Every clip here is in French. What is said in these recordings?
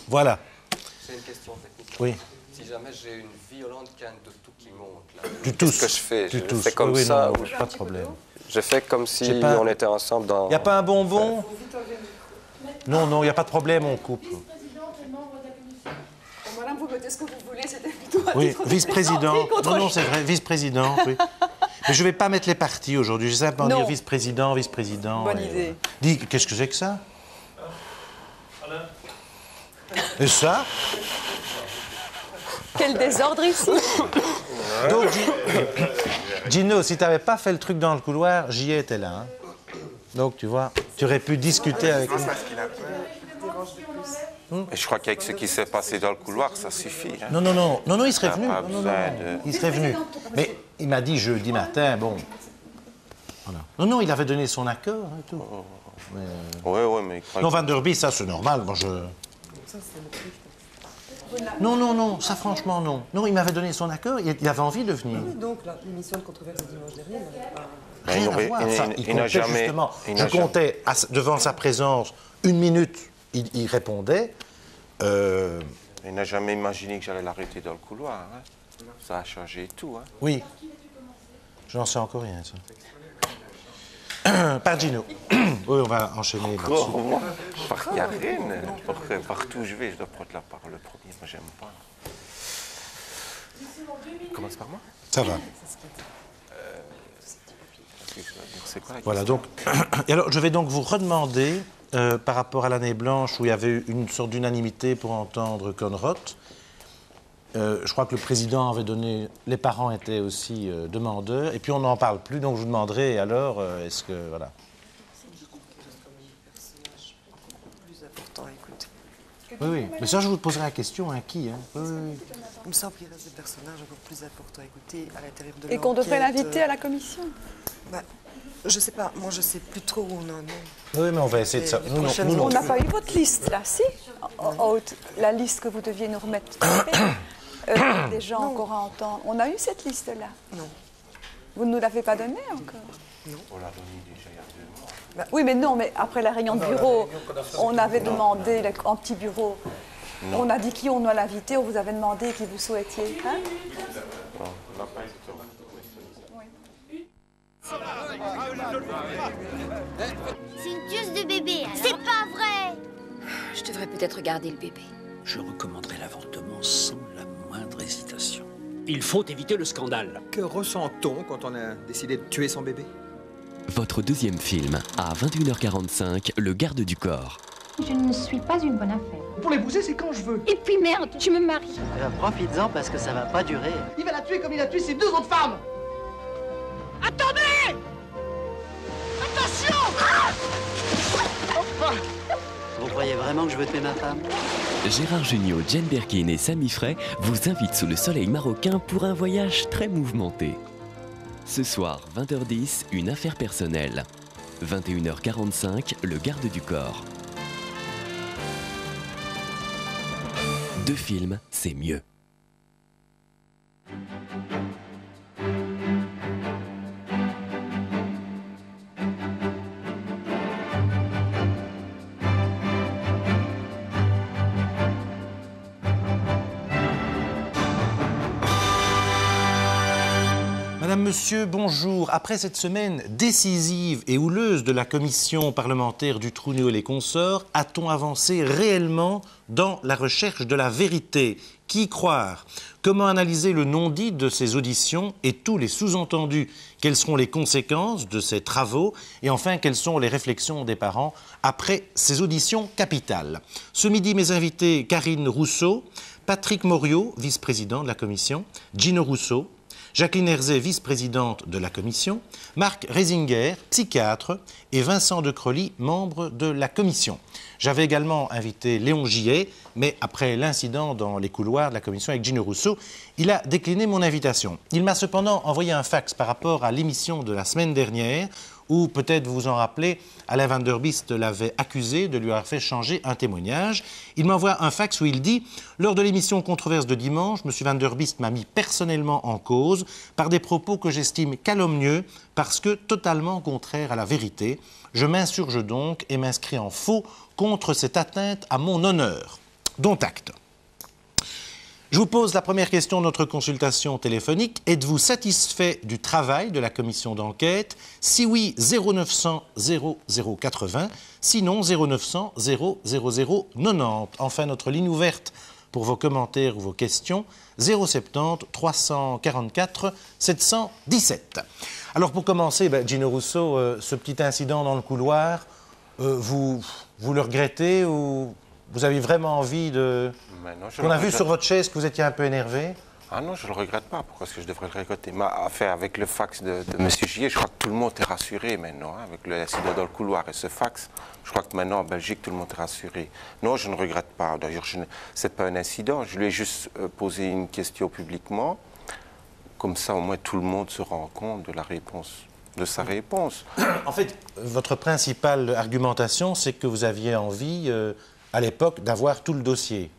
Voilà. C'est une question technique. Oui. Si jamais j'ai une violente canne de tout qui monte, là, Qu'est-ce que je fais? Tu Je tousses. fais comme oui, ça non, ou pas de problème. je fais comme si pas- on était ensemble dans... Il n'y a pas un bonbon? Non, non, il n'y a pas de problème, on coupe. Vice-présidente et membre de la commission. Bon, madame, vous mettez ce que vous voulez, c'était plutôt à Oui, titre de vice-président. plaisanterie qu'autre Non, non, chose. c'est vrai, vice-président, oui. Mais je ne vais pas mettre les partis aujourd'hui. Je vais simplement Non. dire vice-président, vice-président. Bonne et idée. voilà. Dis, qu'est-ce que c'est que ça? Et ça? Quel désordre ici. Donc, Gino, si tu n'avais pas fait le truc dans le couloir, j'y étais là. Hein. Donc, tu vois, tu aurais pu discuter avec lui. Et je crois qu'avec ce qui s'est passé dans le couloir, ça suffit. Hein. Non, non, non, non, non, il serait T'as venu. pas Non, non, besoin non, de- il serait venu. Mais il m'a dit jeudi matin, bon. Voilà. Non, non, il avait donné son accord et tout. Oui, mais... Non, Van der Bie, ça c'est normal. Moi, je... Non, non, non, ça franchement non. Non, il m'avait donné son accord, il avait envie de venir. Donc, l'émission de controverse de dimanche dernier n'avait pas... Rien à voir. Ça, il n'a comptait jamais... justement. il Je n'a jamais- comptais devant sa présence 1 minute, il répondait. Il n'a jamais imaginé que j'allais l'arrêter dans le couloir. Hein. Ça a changé tout. Hein. Oui. Je n'en sais encore rien, ça. Par Gino. Oui, on va enchaîner là-dessus. Oh, moi, par Karine, partout où je vais, je dois prendre la parole le premier. Moi, j'aime pas. Commence par moi. Ça va. C'est quoi la Voilà, donc. Et alors, je vais donc vous redemander, par rapport à l'année blanche où il y avait eu une sorte d'unanimité pour entendre Conrad, je crois que le président avait donné. Les parents étaient aussi demandeurs, et puis on n'en parle plus, donc je vous demanderai alors, est-ce que. Voilà. plus important à écouter. Oui, oui. Mais ça, je vous poserai la question, hein, qui hein? Oui, oui, oui. Il me semble qu'il reste des personnages encore plus importants à écouter à l'intérieur de Et qu'on devrait l'enquête. l'inviter à la commission. Bah, je sais pas, moi je sais plus trop où on en est. Oui, mais on va essayer de ça. Les Nous, non, prochaines nous, non. On n'a pas eu votre liste, là, si? La liste que vous deviez nous remettre. Des gens encore à entendre. On a eu cette liste-là? Non. Vous ne nous l'avez pas donnée encore? On l'a donné déjà il y a 2 mois. Oui, mais non, mais après la réunion de bureau, on avait demandé en petit bureau. On a dit qui on doit l'inviter, on vous avait demandé qui vous souhaitiez. Hein? Non, on n'a pas été au C'est une tueuse de bébé, alors. C'est pas vrai! Je devrais peut-être garder le bébé. Je recommanderais l'avortement sans la moindre hésitation. Il faut éviter le scandale. Que ressent-on quand on a décidé de tuer son bébé? Votre deuxième film, à 21h45, Le garde du corps. Je ne suis pas une bonne affaire. Pour l'épouser, c'est quand je veux. Et puis merde, je me marie. Profites-en parce que ça va pas durer. Il va la tuer comme il a tué ses 2 autres femmes. Attendez! Attention! Vous croyez vraiment que je veux tuer ma femme? Gérard Jugnot, Jane Birkin et Samy Frey vous invitent sous le soleil marocain pour un voyage très mouvementé. Ce soir, 20h10, une affaire personnelle. 21h45, Le garde du corps. 2 films, c'est mieux. Madame, Monsieur, bonjour. Après cette semaine décisive et houleuse de la commission parlementaire du Trou-Néo et les consorts, a-t-on avancé réellement dans la recherche de la vérité? Qui croire? Comment analyser le non-dit de ces auditions et tous les sous-entendus? Quelles seront les conséquences de ces travaux? Et enfin, quelles sont les réflexions des parents après ces auditions capitales? Ce midi, mes invités, Karine Rousseau, Patrick Moriot, vice-président de la commission, Gino Rousseau, Jacqueline Herzé, vice-présidente de la commission, Marc Reisinger, psychiatre, et Vincent de Crolly, membre de la commission. J'avais également invité Léon Gillet, mais après l'incident dans les couloirs de la commission avec Gino Rousseau, il a décliné mon invitation. Il m'a cependant envoyé un fax par rapport à l'émission de la semaine dernière, où, peut-être vous vous en rappelez, Alain Van der Bist l'avait accusé de lui avoir fait changer un témoignage. Il m'envoie un fax où il dit « Lors de l'émission Controverse de dimanche, M. Van der Bist m'a mis personnellement en cause par des propos que j'estime calomnieux parce que totalement contraires à la vérité. Je m'insurge donc et m'inscris en faux contre cette atteinte à mon honneur. » Dont acte. Je vous pose la première question de notre consultation téléphonique. Êtes-vous satisfait du travail de la commission d'enquête? Si oui, 0900 0080. Sinon, 0900 000 90. Enfin, notre ligne ouverte pour vos commentaires ou vos questions, 070 344 717. Alors, pour commencer, Gino Russo, ce petit incident dans le couloir, vous le regrettez ou vous avez vraiment envie de... On a vu sur votre chaise que vous étiez un peu énervé. Ah non, je ne le regrette pas. Pourquoi est-ce que je devrais le regretter? Avec le fax de M. Gillet, je crois que tout le monde est rassuré maintenant. Hein, avec l'incident dans le couloir et ce fax, je crois que maintenant en Belgique, tout le monde est rassuré. Non, je ne regrette pas. D'ailleurs, ce n'est pas un incident. Je lui ai juste posé une question publiquement. Comme ça, au moins, tout le monde se rend compte de la réponse, de sa réponse. En fait, votre principale argumentation, c'est que vous aviez envie, à l'époque, d'avoir tout le dossier.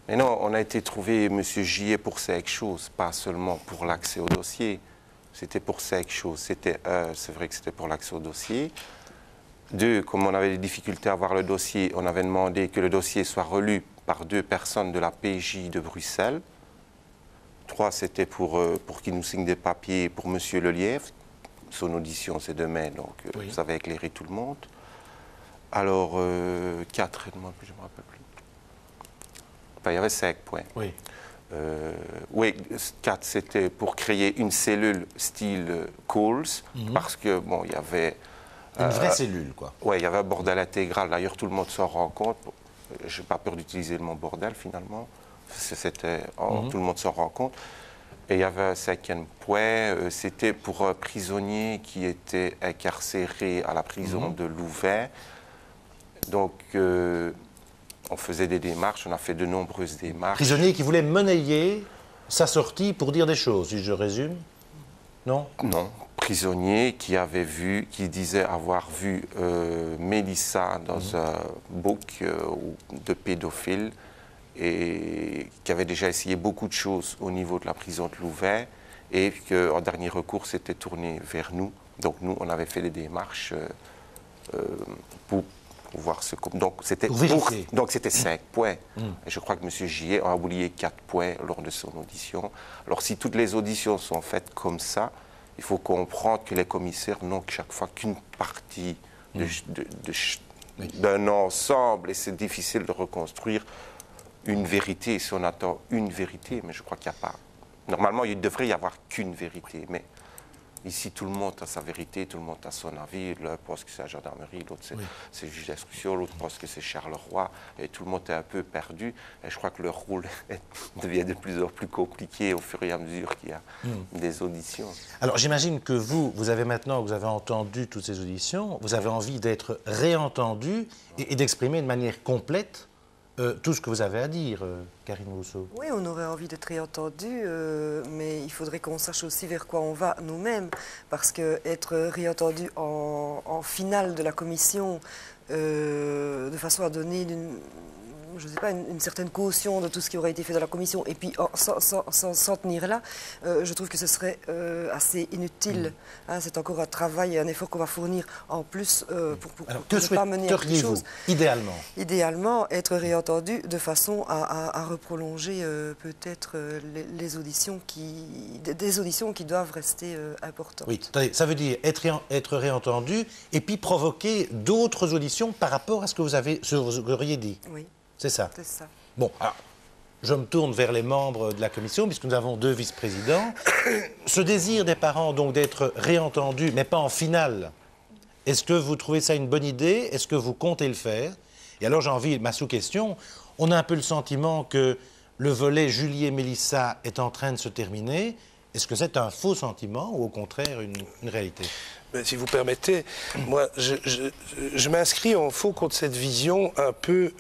Mais non, on a été trouver M. Gillet pour cinq choses, pas seulement pour l'accès au dossier. C'était pour cinq choses. C'est vrai que c'était pour l'accès au dossier. 2, comme on avait des difficultés à avoir le dossier, on avait demandé que le dossier soit relu par 2 personnes de la PJ de Bruxelles. 3, c'était pour qu'il nous signe des papiers pour M. Lelièvre. Son audition, c'est demain, donc oui. Ça va éclairer tout le monde. Alors, 4, je ne me rappelle plus. Enfin, il y avait 5 points. Oui. Oui, 4, c'était pour créer une cellule style Coles, parce que, bon, il y avait... Une vraie cellule, quoi. Oui, il y avait un bordel intégral. D'ailleurs, tout le monde s'en rend compte. Je n'ai pas peur d'utiliser le mot bordel, finalement. Tout le monde s'en rend compte. Et il y avait un 5e point, c'était pour un prisonnier qui était incarcéré à la prison de Louvain. Donc, on faisait des démarches, on a fait de nombreuses démarches. Prisonnier qui voulait monnayer sa sortie pour dire des choses, si je résume? Non? Non. Prisonnier qui disait avoir vu Mélissa dans un book de pédophile et qui avait déjà essayé beaucoup de choses au niveau de la prison de Louvain et qu'en dernier recours s'était tourné vers nous. Donc nous, on avait fait des démarches pour voir ce... Donc c'était 5 points. Et je crois que M. Gillet a oublié 4 points lors de son audition. Alors si toutes les auditions sont faites comme ça, il faut comprendre que les commissaires n'ont chaque fois qu'une partie d'un ensemble et c'est difficile de reconstruire une vérité. Si on attend une vérité, mais je crois qu'il n'y a pas... Normalement, il devrait y avoir qu'une vérité, mais ici, tout le monde a sa vérité, tout le monde a son avis. L'un pense que c'est la gendarmerie, l'autre c'est le juge d'instruction, l'autre pense que c'est Charleroi, et tout le monde est un peu perdu. Et je crois que leur rôle devient de plus en plus compliqué au fur et à mesure qu'il y a des auditions. Alors, j'imagine que vous avez maintenant, vous avez entendu toutes ces auditions, vous avez envie d'être réentendu et d'exprimer de manière complète tout ce que vous avez à dire, Karine Rousseau. Oui, on aurait envie d'être réentendu, mais il faudrait qu'on sache aussi vers quoi on va nous-mêmes, parce qu'être réentendu en finale de la commission, de façon à donner je sais pas, une certaine caution de tout ce qui aurait été fait dans la commission, et puis sans tenir là, je trouve que ce serait assez inutile. Hein, c'est encore un travail et un effort qu'on va fournir en plus pour ne pas mener à quelque chose. Idéalement? Idéalement, être réentendu de façon à reprolonger peut-être les auditions des auditions qui doivent rester importantes. Oui, attendez, ça veut dire être réentendu et puis provoquer d'autres auditions par rapport à ce que vous auriez dit. Oui. C'est ça? C'est ça. Bon, alors, je me tourne vers les membres de la commission, puisque nous avons 2 vice-présidents. Ce désir des parents, donc, d'être réentendus, mais pas en finale, est-ce que vous trouvez ça une bonne idée? Est-ce que vous comptez le faire? Et alors, j'ai envie, ma sous-question, on a un peu le sentiment que le volet Julie et Mélissa est en train de se terminer. Est-ce que c'est un faux sentiment ou au contraire une réalité? Mais si vous permettez, moi, je m'inscris en faux contre cette vision un peu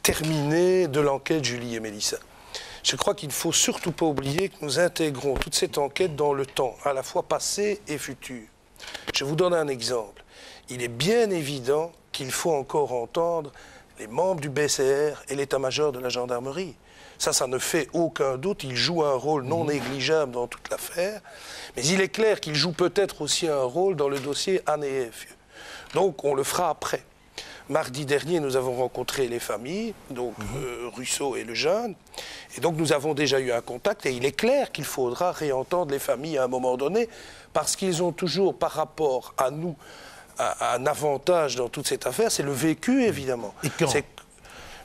terminée de l'enquête Julie et Mélissa. Je crois qu'il ne faut surtout pas oublier que nous intégrons toute cette enquête dans le temps, à la fois passé et futur. Je vous donne un exemple. Il est bien évident qu'il faut encore entendre les membres du BCR et l'état-major de la gendarmerie. Ça ne fait aucun doute, il joue un rôle non négligeable dans toute l'affaire, mais il est clair qu'il joue peut-être aussi un rôle dans le dossier Anne et Effieux. Donc on le fera après. Mardi dernier, nous avons rencontré les familles, donc Russo et Lejeune. Et donc nous avons déjà eu un contact et il est clair qu'il faudra réentendre les familles à un moment donné parce qu'ils ont toujours, par rapport à nous, un avantage dans toute cette affaire, c'est le vécu, évidemment. Et quand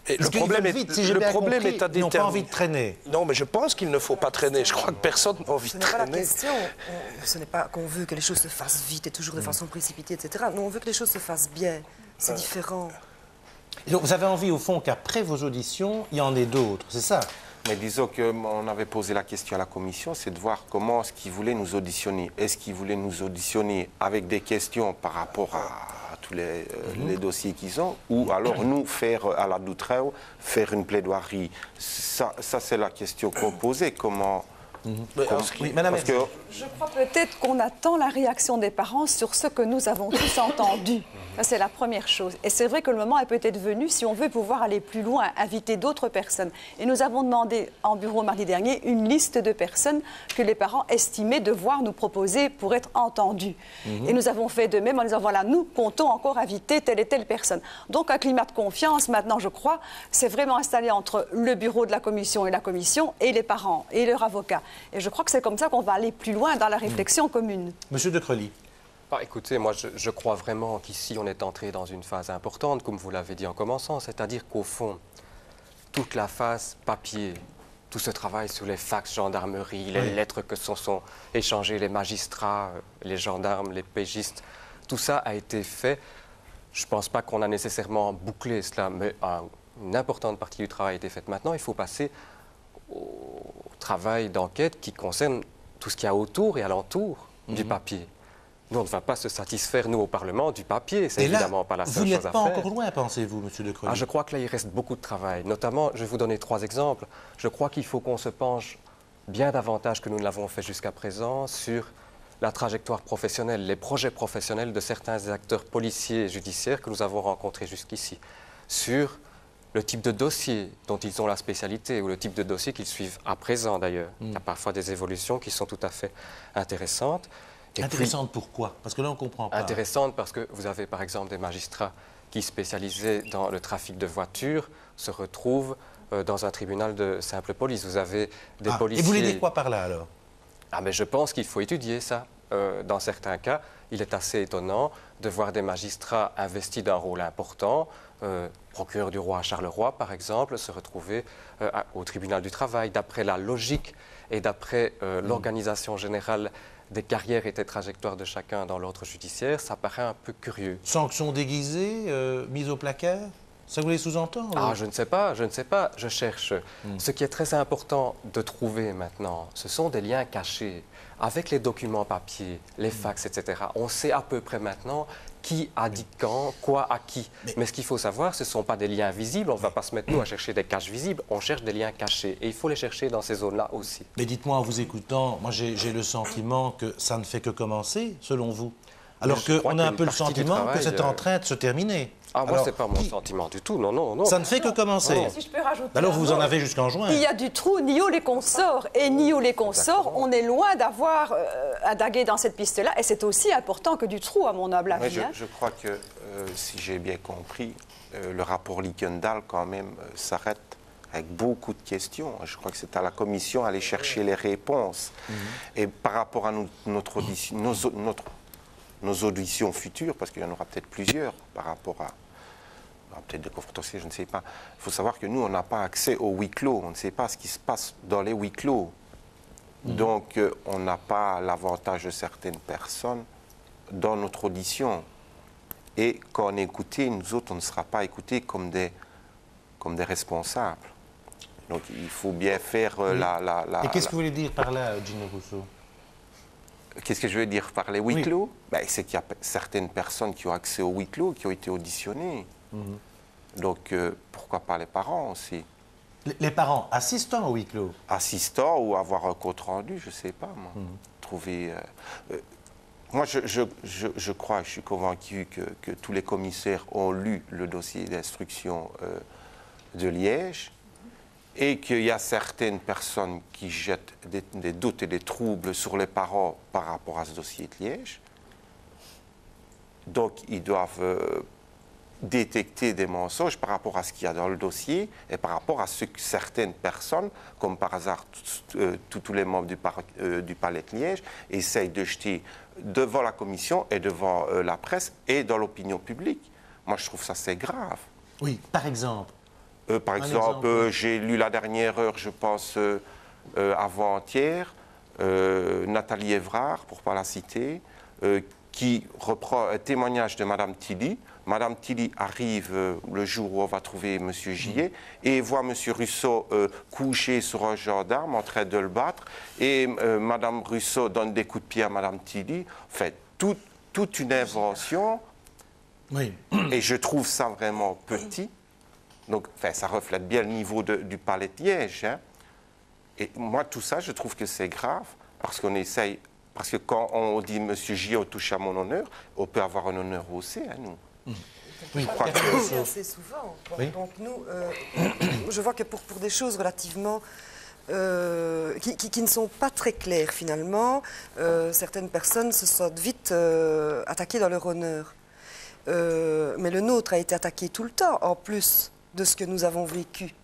le problème est, si le problème est à ils n'ont pas envie de traîner. Non, mais je pense qu'il ne faut pas traîner. Je crois que personne n'a envie de traîner. Ce n'est pas la question. Ce n'est pas qu'on veut que les choses se fassent vite et toujours de façon précipitée, etc. Non, on veut que les choses se fassent bien. C'est différent. Et donc, vous avez envie, au fond, qu'après vos auditions, il y en ait d'autres, c'est ça? Mais disons qu'on avait posé la question à la commission, c'est de voir comment est-ce qu'ils voulaient nous auditionner. Est-ce qu'ils voulaient nous auditionner avec des questions par rapport à tous les dossiers qu'ils ont, ou alors nous faire à la Doutreu, faire une plaidoirie. Ça c'est la question qu'on posait. Comment... Madame, je crois peut-être qu'on attend la réaction des parents sur ce que nous avons tous entendu. Ça, c'est la première chose. Et c'est vrai que le moment est peut-être venu, si on veut pouvoir aller plus loin, inviter d'autres personnes. Et nous avons demandé en bureau mardi dernier une liste de personnes que les parents estimaient devoir nous proposer pour être entendus. Et nous avons fait de même en disant, voilà, nous comptons encore inviter telle et telle personne. Donc un climat de confiance, maintenant, je crois, c'est vraiment installé entre le bureau de la commission et les parents et leur avocat. Et je crois que c'est comme ça qu'on va aller plus loin dans la réflexion commune. Monsieur de Creully. Écoutez, moi je crois vraiment qu'ici on est entré dans une phase importante, comme vous l'avez dit en commençant, c'est-à-dire qu'au fond, toute la phase papier, tout ce travail sur les fax, gendarmerie, les lettres que sont échangées les magistrats, les gendarmes, les pégistes, tout ça a été fait. Je ne pense pas qu'on a nécessairement bouclé cela, mais une importante partie du travail a été faite. Maintenant, il faut passer au travail d'enquête qui concerne tout ce qu'il y a autour et alentour du papier. Nous, on ne va pas se satisfaire, nous, au Parlement, du papier. C'est évidemment pas la seule chose à faire. Vous n'êtes pas encore loin, pensez-vous, monsieur de Creully? Je crois que là, il reste beaucoup de travail. Notamment, je vais vous donner 3 exemples. Je crois qu'il faut qu'on se penche bien davantage que nous ne l'avons fait jusqu'à présent sur la trajectoire professionnelle, les projets professionnels de certains acteurs policiers et judiciaires que nous avons rencontrés jusqu'ici. Sur le type de dossier dont ils ont la spécialité ou le type de dossier qu'ils suivent à présent, d'ailleurs. Il y a parfois des évolutions qui sont tout à fait intéressantes. Intéressante pourquoi? Parce que là, on ne comprend pas. Intéressante parce que vous avez par exemple des magistrats qui, spécialisés dans le trafic de voitures, se retrouvent dans un tribunal de simple police. Vous avez des policiers... Et vous voulez dire quoi par là, alors? Mais je pense qu'il faut étudier ça. Dans certains cas, il est assez étonnant de voir des magistrats investis d'un rôle important, procureur du roi à Charleroi, par exemple, se retrouver au tribunal du travail. D'après la logique et d'après l'organisation générale des carrières et des trajectoires de chacun dans l'ordre judiciaire, ça paraît un peu curieux. Sanctions déguisées, mises au placard? Ça vous les sous-entendre? Je ne sais pas, je cherche. Ce qui est très important de trouver maintenant, ce sont des liens cachés. Avec les documents papier, les fax, etc., on sait à peu près maintenant qui a dit quand, quoi à qui. Mais ce qu'il faut savoir, ce ne sont pas des liens visibles. On ne va pas se mettre, nous, à chercher des caches visibles. On cherche des liens cachés. Et il faut les chercher dans ces zones-là aussi. Mais dites-moi, en vous écoutant, moi, j'ai le sentiment que ça ne fait que commencer, selon vous. Alors qu'on a un peu le sentiment que c'est en train de se terminer. Moi, ce n'est pas mon sentiment du tout, non. Ça ne fait que commencer. Si je peux rajouter alors, vous en avez jusqu'en juin. Il y a du trou, Nio les consorts. Et Nio les consorts, on est loin d'avoir à daguer dans cette piste-là. Et c'est aussi important que du trou, à mon humble avis. Je crois que, si j'ai bien compris, le rapport Likendal, quand même, s'arrête avec beaucoup de questions. Je crois que c'est à la commission d'aller chercher les réponses. Et par rapport à nos auditions futures, parce qu'il y en aura peut-être plusieurs par rapport à peut-être des confrontations, je ne sais pas. Il faut savoir que nous, on n'a pas accès au huis clos. On ne sait pas ce qui se passe dans les huis clos. Donc, on n'a pas l'avantage de certaines personnes dans notre audition. Et quand on est écouté, nous autres, on ne sera pas écoutés comme des responsables. Donc, il faut bien faire Et qu'est-ce que vous voulez dire par là, Gino Russo? Qu'est-ce que je veux dire par les huis clos? C'est qu'il y a certaines personnes qui ont accès au huis clos, qui ont été auditionnées. Donc, pourquoi pas les parents aussi? Les parents assistant au huis clos? Assistant ou avoir un compte rendu, je ne sais pas, moi. Trouver... moi, je crois, je suis convaincu que tous les commissaires ont lu le dossier d'instruction de Liège et qu'il y a certaines personnes qui jettent des doutes et des troubles sur les parents par rapport à ce dossier de Liège. Donc, ils doivent détecter des mensonges par rapport à ce qu'il y a dans le dossier et par rapport à ce que certaines personnes, comme par hasard tous les membres du Palais de Liège, essayent de jeter devant la commission et devant la presse et dans l'opinion publique. Moi, je trouve ça c'est grave. Oui, par exemple. Par exemple, j'ai lu la dernière heure, je pense, avant-hier, Nathalie Évrard, pour ne pas la citer, qui reprend un témoignage de Mme Tilly. Mme Tilly arrive le jour où on va trouver M. Gillet et voit M. Rousseau couché sur un gendarme en train de le battre. Et Mme Rousseau donne des coups de pied à Mme Tilly. En fait, toute une invention. Oui. Et je trouve ça vraiment petit. Donc, enfin, ça reflète bien le niveau du Palais de Liège. Hein. Et moi, tout ça, je trouve que c'est grave parce qu'on essaye. Parce que quand on dit M. Gillot touche à mon honneur, on peut avoir un honneur aussi, hein, nous. Oui, c'est assez souvent. Oui. Donc nous, je vois que pour des choses relativement qui ne sont pas très claires finalement, certaines personnes se sentent vite attaquées dans leur honneur. Mais le nôtre a été attaqué tout le temps, en plus de ce que nous avons vécu,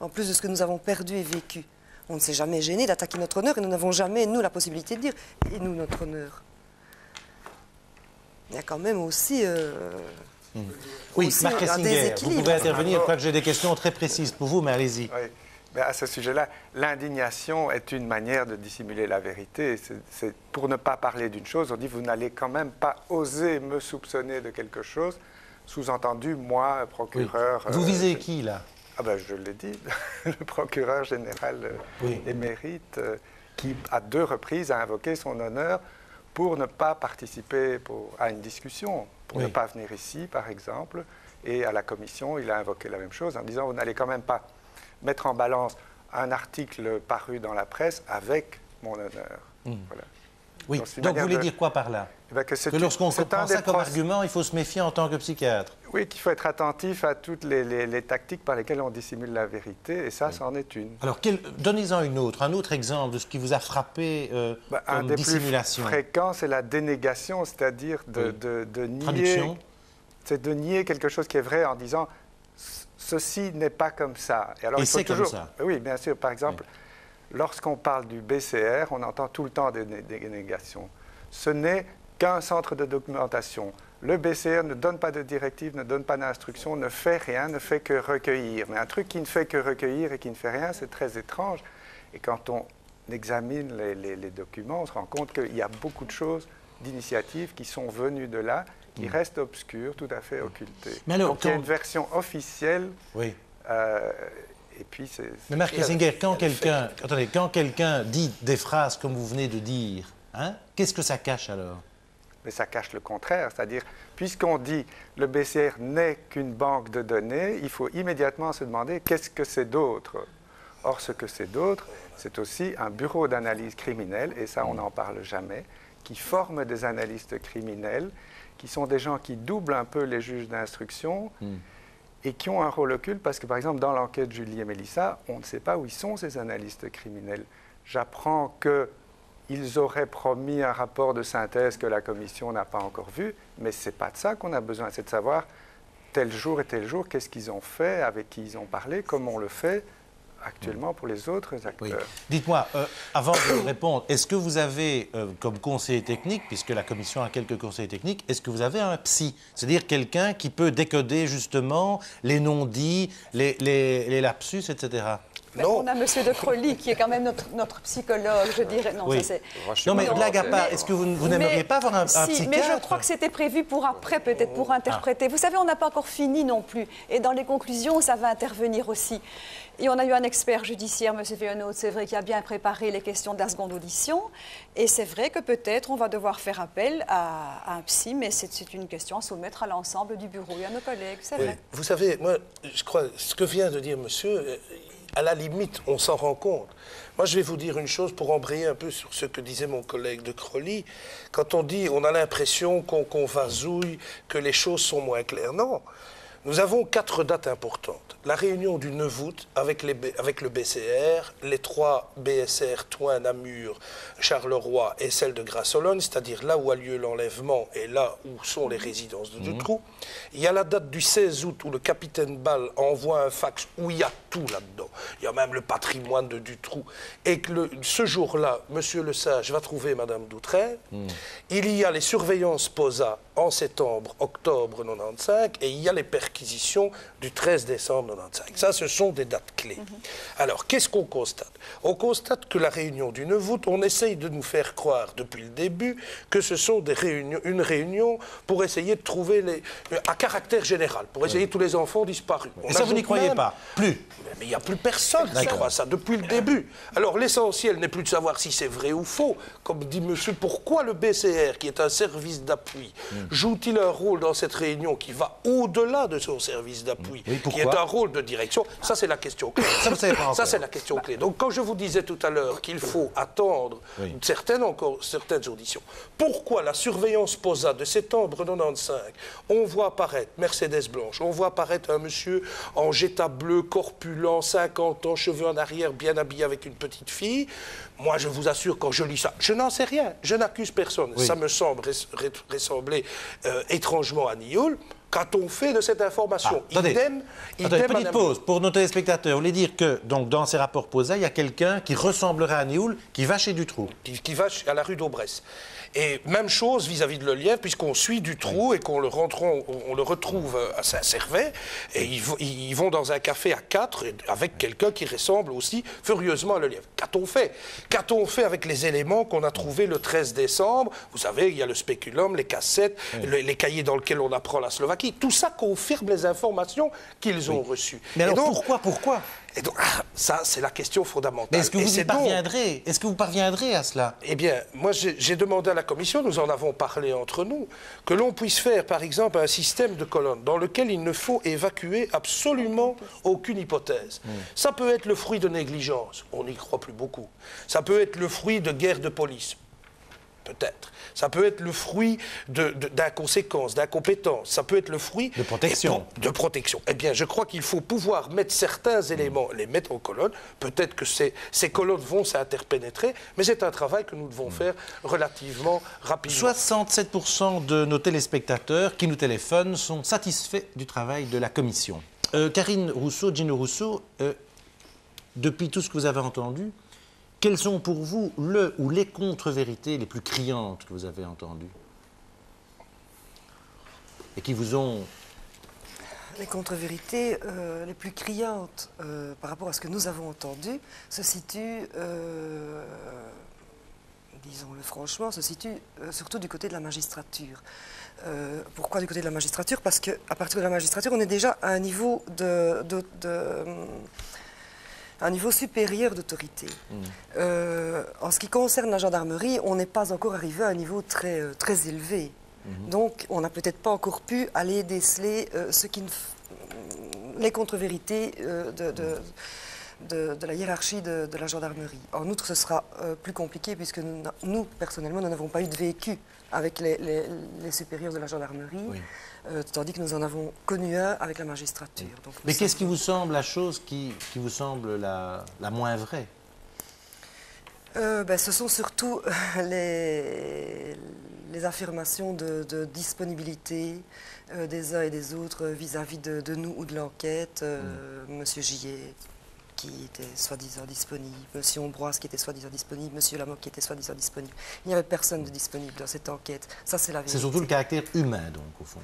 en plus de ce que nous avons perdu et vécu. On ne s'est jamais gêné d'attaquer notre honneur et nous n'avons jamais, nous, la possibilité de dire « et nous, notre honneur ». Il y a quand même aussi... Oui, aussi Marc Hessinger, vous pouvez intervenir. Je crois que j'ai des questions très précises pour vous, mais allez-y. Oui. Mais à ce sujet-là, l'indignation est une manière de dissimuler la vérité. C'est pour ne pas parler d'une chose, on dit « vous n'allez quand même pas oser me soupçonner de quelque chose ». Sous-entendu, moi, procureur... Oui. Vous visez qui, là? Ah ben, je l'ai dit, le procureur général émérite, qui, à 2 reprises, a invoqué son honneur pour ne pas participer à une discussion, pour ne pas venir ici, par exemple. Et à la commission, il a invoqué la même chose en disant « vous n'allez quand même pas mettre en balance un article paru dans la presse avec mon honneur. Voilà. Oui, donc vous voulez dire quoi par là? Que lorsqu'on prend ça comme argument, il faut se méfier en tant que psychiatre? Oui, qu'il faut être attentif à toutes les tactiques par lesquelles on dissimule la vérité, et ça, c'en est une. Alors, donnez-en un autre exemple de ce qui vous a frappé comme dissimulation. Un des plus fréquents, c'est la dénégation, c'est-à-dire de nier... C'est de nier quelque chose qui est vrai en disant « ceci n'est pas comme ça ». Et c'est comme ça? Oui, bien sûr. Par exemple, lorsqu'on parle du BCR, on entend tout le temps des dénégations. Ce n'est qu'un centre de documentation. Le BCR ne donne pas de directives, ne donne pas d'instructions, ne fait rien, ne fait que recueillir. Mais un truc qui ne fait que recueillir et qui ne fait rien, c'est très étrange. Et quand on examine les documents, on se rend compte qu'il y a beaucoup de choses, d'initiatives qui sont venues de là, qui restent obscures, tout à fait occultées. Mais alors, donc il y a une version officielle. Oui. Et puis c'est... Mais Marc Hessinger, quand quelqu'un dit des phrases comme vous venez de dire, hein, qu'est-ce que ça cache alors? Mais ça cache le contraire, c'est-à-dire, puisqu'on dit le BCR n'est qu'une banque de données, il faut immédiatement se demander qu'est-ce que c'est d'autre. Or, ce que c'est d'autre, c'est aussi un bureau d'analyse criminelle, et ça, on n'en parle jamais, qui forme des analystes criminels, qui sont des gens qui doublent un peu les juges d'instruction, et qui ont un rôle occulte, parce que, par exemple, dans l'enquête Julie et Mélissa, on ne sait pas où ils sont, ces analystes criminels. J'apprends qu'ils auraient promis un rapport de synthèse que la commission n'a pas encore vu, mais ce n'est pas de ça qu'on a besoin, c'est de savoir tel jour et tel jour, qu'est-ce qu'ils ont fait, avec qui ils ont parlé, comment on le fait actuellement pour les autres acteurs. Oui. Dites-moi, avant de répondre, est-ce que vous avez, comme conseiller technique, puisque la commission a quelques conseillers techniques, est-ce que vous avez un psy? C'est-à-dire quelqu'un qui peut décoder justement les non-dits, les lapsus, etc. Non. On a M. de Crolly qui est quand même notre psychologue, je dirais. Non, oui. ça c'est... Non, mais blague à part, est-ce que vous n'aimeriez pas avoir un psychiatre? Mais je crois que c'était prévu pour après, peut-être pour interpréter. Vous savez, on n'a pas encore fini non plus. Et dans les conclusions, ça va intervenir aussi. Et on a eu un expert judiciaire, M. Véonaud, c'est vrai, qui a bien préparé les questions de la seconde audition. Et c'est vrai que peut-être on va devoir faire appel à un psy, mais c'est une question à soumettre à l'ensemble du bureau et à nos collègues, c'est vrai. Vous savez, moi, je crois, ce que vient de dire monsieur, à la limite, on s'en rend compte. Moi, je vais vous dire une chose pour embrayer un peu sur ce que disait mon collègue de Crolly. Quand on dit, on a l'impression qu'on vasouille, que les choses sont moins claires. Non. Nous avons 4 dates importantes. La réunion du 9 août avec le BCR, les 3 BSR, Thoin, Namur, Charleroi et celle de Grasse-Olonne, c'est-à-dire là où a lieu l'enlèvement et là où sont les résidences de Dutroux. Il y a la date du 16 août où le capitaine Ball envoie un fax où il y a tout là-dedans. Il y a même le patrimoine de Dutroux. Et que ce jour-là, Monsieur Le Sage va trouver Madame Doutrel. Il y a les surveillances POSA en septembre, octobre 95, et il y a les perquisitions du 13 décembre 95. Ça, ce sont des dates clés. Alors, qu'est-ce qu'on constate? On constate que la réunion du 9 août, on essaye de nous faire croire depuis le début que ce sont une réunion pour essayer de trouver à caractère général, pour essayer tous les enfants disparus. Et ça, vous n'y croyez pas? Plus? Mais il n'y a plus personne qui croit ça depuis le début. Alors, l'essentiel n'est plus de savoir si c'est vrai ou faux. Comme dit monsieur, pourquoi le BCR, qui est un service d'appui, joue-t-il un rôle dans cette réunion qui va au-delà de son service d'appui, qui est un rôle de direction? Ça, c'est la question clé. Ça, c'est la question clé. Donc, quand je vous disais tout à l'heure qu'il faut attendre certaines auditions, pourquoi la surveillance POSA de septembre 95, on voit apparaître Mercedes Blanche, on voit apparaître un monsieur en Jetta bleu, corpulent, 50 ans, cheveux en arrière, bien habillé avec une petite fille. Moi, je vous assure, quand je lis ça, je n'en sais rien, je n'accuse personne. Ça me semble ressembler étrangement à Nioul. Qu'a-t-on fait de cette information? Attendez, petite pause pour nos téléspectateurs. Vous voulez dire que donc, dans ces rapports POSA, il y a quelqu'un qui ressemblerait à Nioul, qui va chez Dutroux? Qui va à la rue d'Aubresse. Et même chose vis-à-vis de Lelièvre, puisqu'on suit Dutroux et qu'on le retrouve à Saint-Servais, et ils vont dans un café à 4 avec quelqu'un qui ressemble aussi furieusement à Lelièvre. Qu'a-t-on fait? Qu'a-t-on fait avec les éléments qu'on a trouvés le 13 décembre? Vous savez, il y a le spéculum, les cassettes, les cahiers dans lesquels on apprend la Slovaquie. Tout ça confirme les informations qu'ils ont reçues. Mais alors pourquoi? Et donc, ça, c'est la question fondamentale. Mais est-ce que vous y parviendrez? Est-ce que vous parviendrez à cela? Eh bien, moi, j'ai demandé à la commission, nous en avons parlé entre nous, que l'on puisse faire, par exemple, un système de colonnes dans lequel il ne faut évacuer absolument aucune hypothèse. Ça peut être le fruit de négligence, on n'y croit plus beaucoup. Ça peut être le fruit de guerre de police, peut-être. Ça peut être le fruit d'inconséquence, d'incompétence. Ça peut être le fruit... De protection. De protection. Eh bien, je crois qu'il faut pouvoir mettre certains éléments, les mettre en colonne. Peut-être que ces colonnes vont s'interpénétrer, mais c'est un travail que nous devons faire relativement rapidement. 67% de nos téléspectateurs qui nous téléphonent sont satisfaits du travail de la commission. Karine Rousseau, Gino Rousseau, depuis tout ce que vous avez entendu, quelles sont pour vous le ou les contre-vérités les plus criantes que vous avez entendues et qui vous ont... Les contre-vérités les plus criantes par rapport à ce que nous avons entendu se situent, disons-le franchement, se situent surtout du côté de la magistrature. Pourquoi du côté de la magistrature? Parce qu'à partir de la magistrature, on est déjà à un niveau un niveau supérieur d'autorité. En ce qui concerne la gendarmerie, on n'est pas encore arrivé à un niveau très élevé. Donc, on n'a peut-être pas encore pu aller déceler les contre-vérités de la hiérarchie de la gendarmerie. En outre, ce sera plus compliqué puisque nous, personnellement, nous n'avons pas eu de vécu avec les supérieurs de la gendarmerie. Tandis que nous en avons connu un avec la magistrature. Donc, mais qu'est-ce qui vous semble la chose qui vous semble la moins vraie? Ce sont surtout les affirmations de disponibilité des uns et des autres vis-à-vis de nous ou de l'enquête. Monsieur Gillet qui était soi-disant disponible, Monsieur Ambroise qui était soi-disant disponible, Monsieur Lamotte qui était soi-disant disponible. Il n'y avait personne de disponible dans cette enquête. Ça, c'est la vérité. C'est surtout le caractère humain, donc, au fond.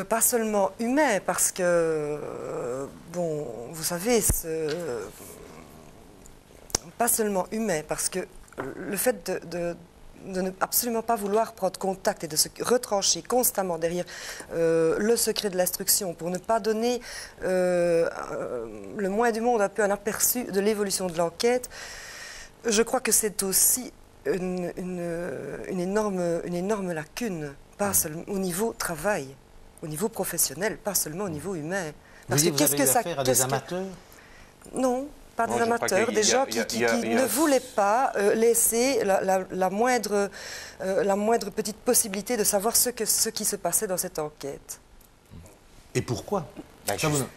Pas seulement humain, parce que, bon, vous savez, pas seulement humain, parce que le fait de ne absolument pas vouloir prendre contact et de se retrancher constamment derrière le secret de l'instruction pour ne pas donner le moins du monde un peu un aperçu de l'évolution de l'enquête, je crois que c'est aussi une énorme lacune, pas seulement au niveau travail, au niveau professionnel, pas seulement au niveau humain. Parce que qu'est-ce que ça... affaire à des amateurs? Non. Pas des amateurs, des gens qui ne voulaient pas laisser la moindre petite possibilité de savoir ce qui se passait dans cette enquête. Et pourquoi?